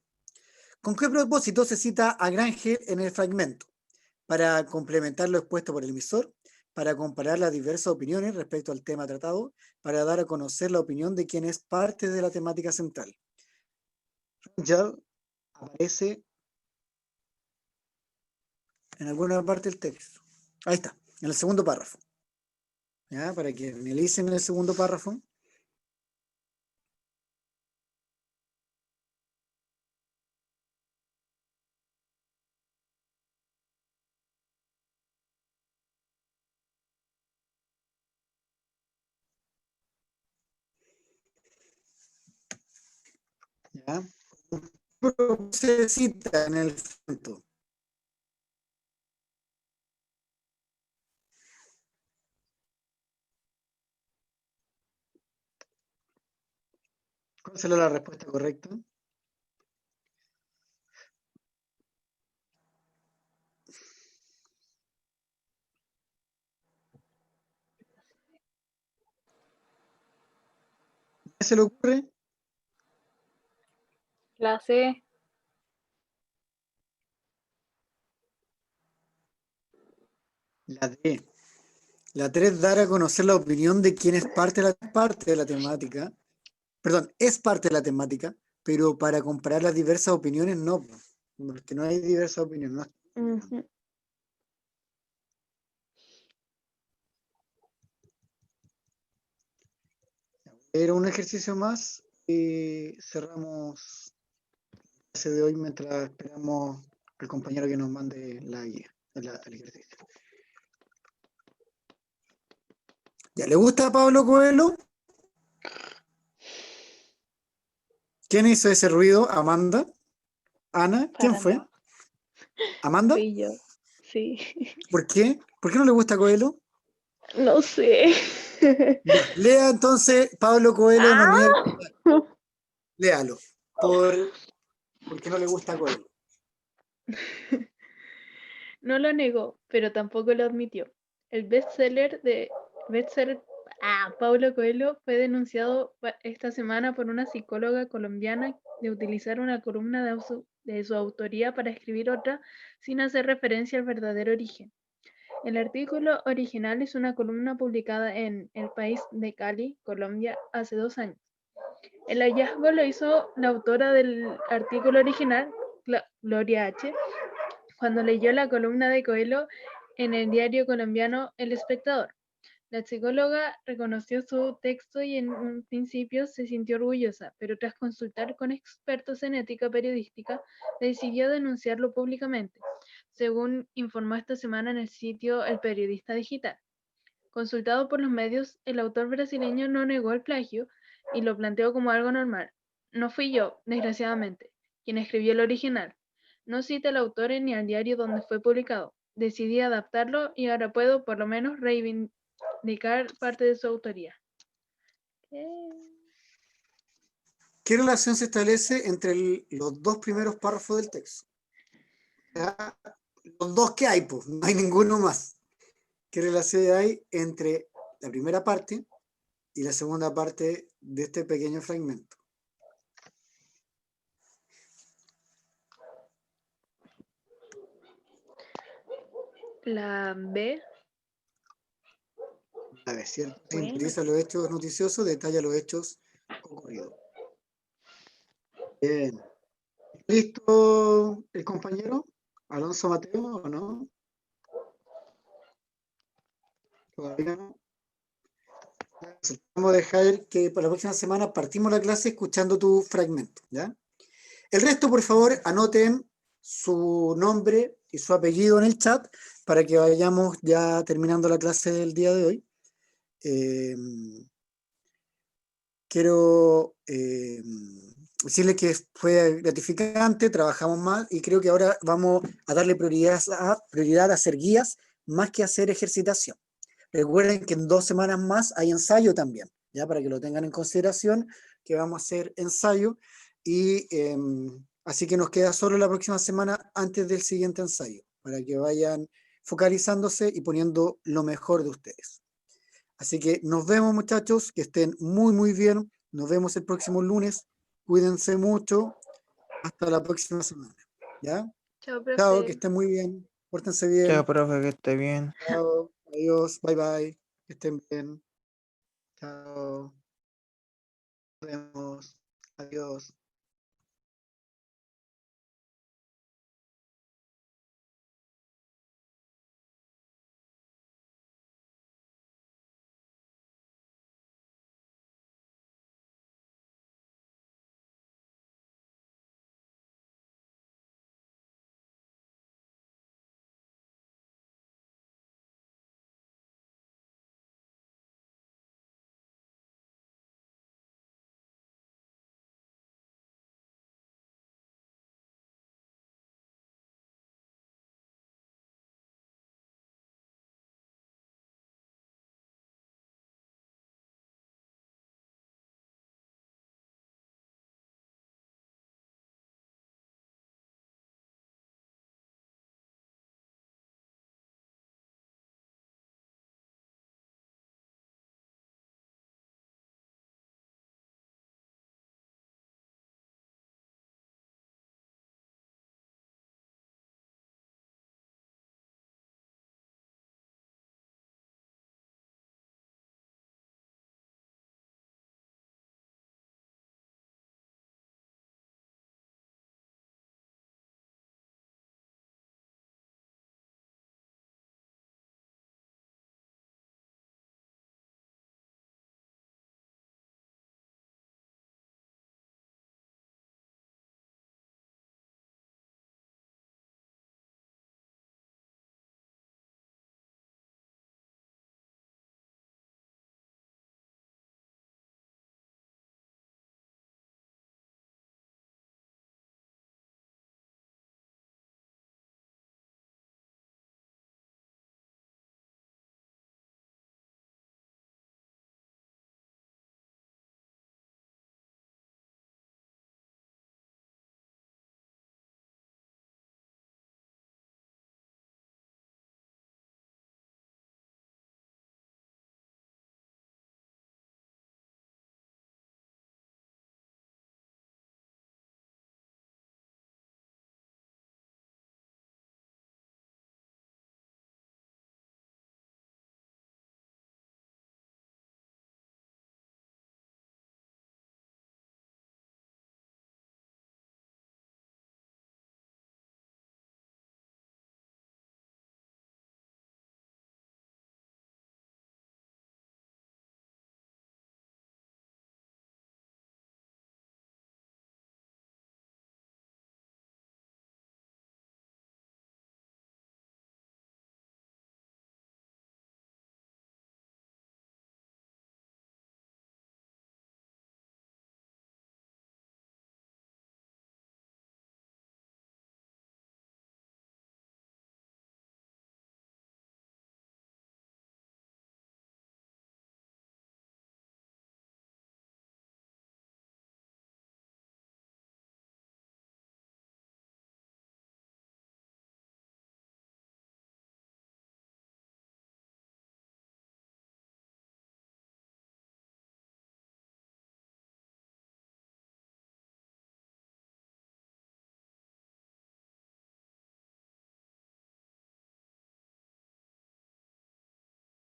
Speaker 1: ¿Con qué propósito se cita a Granger en el fragmento? Para complementar lo expuesto por el emisor, para comparar las diversas opiniones respecto al tema tratado, para dar a conocer la opinión de quien es parte de la temática central. Rangel aparece en alguna parte del texto. Ahí está, en el segundo párrafo. ¿Ya? Para que analicen el segundo párrafo. ¿Ya? Se cita en el fragmento. ¿Cuál será la respuesta correcta? ¿Qué se le ocurre?
Speaker 4: La C.
Speaker 1: La D. La 3, dar a conocer la opinión de quien es parte de la temática. Perdón, es parte de la temática, pero para comparar las diversas opiniones no, porque no hay diversas opiniones. No.
Speaker 4: Ujú.
Speaker 1: Era un ejercicio más y cerramos la clase de hoy mientras esperamos al compañero que nos mande la guía, el ejercicio. ¿Ya le gusta a Pablo Coelho? ¿Quién hizo ese ruido? ¿Amanda? ¿Ana? ¿Quién
Speaker 4: Para
Speaker 1: fue?
Speaker 4: nada.
Speaker 1: ¿Amanda?
Speaker 4: Fui yo. Sí.
Speaker 1: ¿Por qué? ¿Por qué no le gusta Coelho?
Speaker 4: No sé.
Speaker 1: Ya, lea entonces Pablo Coelho no
Speaker 4: ¡Ah!
Speaker 1: niega. Léalo. ¿Por qué no le gusta Coelho?
Speaker 4: No lo negó, pero tampoco lo admitió. El bestseller Paulo Coelho fue denunciado esta semana por una psicóloga colombiana de utilizar una columna de su autoría para escribir otra sin hacer referencia al verdadero origen. El artículo original es una columna publicada en El País de Cali, Colombia, hace 2 años. El hallazgo lo hizo la autora del artículo original, Gloria H., cuando leyó la columna de Coelho en el diario colombiano El Espectador. La psicóloga reconoció su texto y en un principio se sintió orgullosa, pero tras consultar con expertos en ética periodística, decidió denunciarlo públicamente, según informó esta semana en el sitio El Periodista Digital. Consultado por los medios, el autor brasileño no negó el plagio y lo planteó como algo normal. No fui yo, desgraciadamente, quien escribió el original. No cita al autor ni al diario donde fue publicado. Decidí adaptarlo y ahora puedo, por lo menos, reivindicar parte de su autoría.
Speaker 1: ¿Qué relación se establece entre los dos primeros párrafos del texto? ¿Ya? Los dos que hay, pues, no hay ninguno más. ¿Qué relación hay entre la primera parte y la segunda parte de este pequeño fragmento?
Speaker 4: La B.
Speaker 1: A ver, ¿cierto?
Speaker 4: Bueno.
Speaker 1: Sintetiza los hechos noticiosos, detalla los hechos ocurridos. Bien. ¿Listo el compañero? ¿Alonso Mateo o no? Todavía no. Vamos a dejar que para la próxima semana partimos la clase escuchando tu fragmento, ¿ya? El resto, por favor, anoten su nombre y su apellido en el chat para que vayamos ya terminando la clase del día de hoy. Quiero decirles que fue gratificante, trabajamos más y creo que ahora vamos a darle prioridad a hacer guías más que hacer ejercitación. Recuerden que en 2 semanas más hay ensayo también, ya para que lo tengan en consideración, que vamos a hacer ensayo y así que nos queda solo la próxima semana antes del siguiente ensayo, para que vayan focalizándose y poniendo lo mejor de ustedes. Así que nos vemos, muchachos, que estén muy, muy bien. Nos vemos el próximo lunes. Cuídense mucho. Hasta la próxima semana. ¿Ya?
Speaker 4: Chao, profe.
Speaker 1: Chao, que estén muy bien. Pórtense bien.
Speaker 5: Chao, profe, que esté bien.
Speaker 1: Chao. Adiós. Bye, bye. Que estén bien. Chao. Nos vemos. Adiós.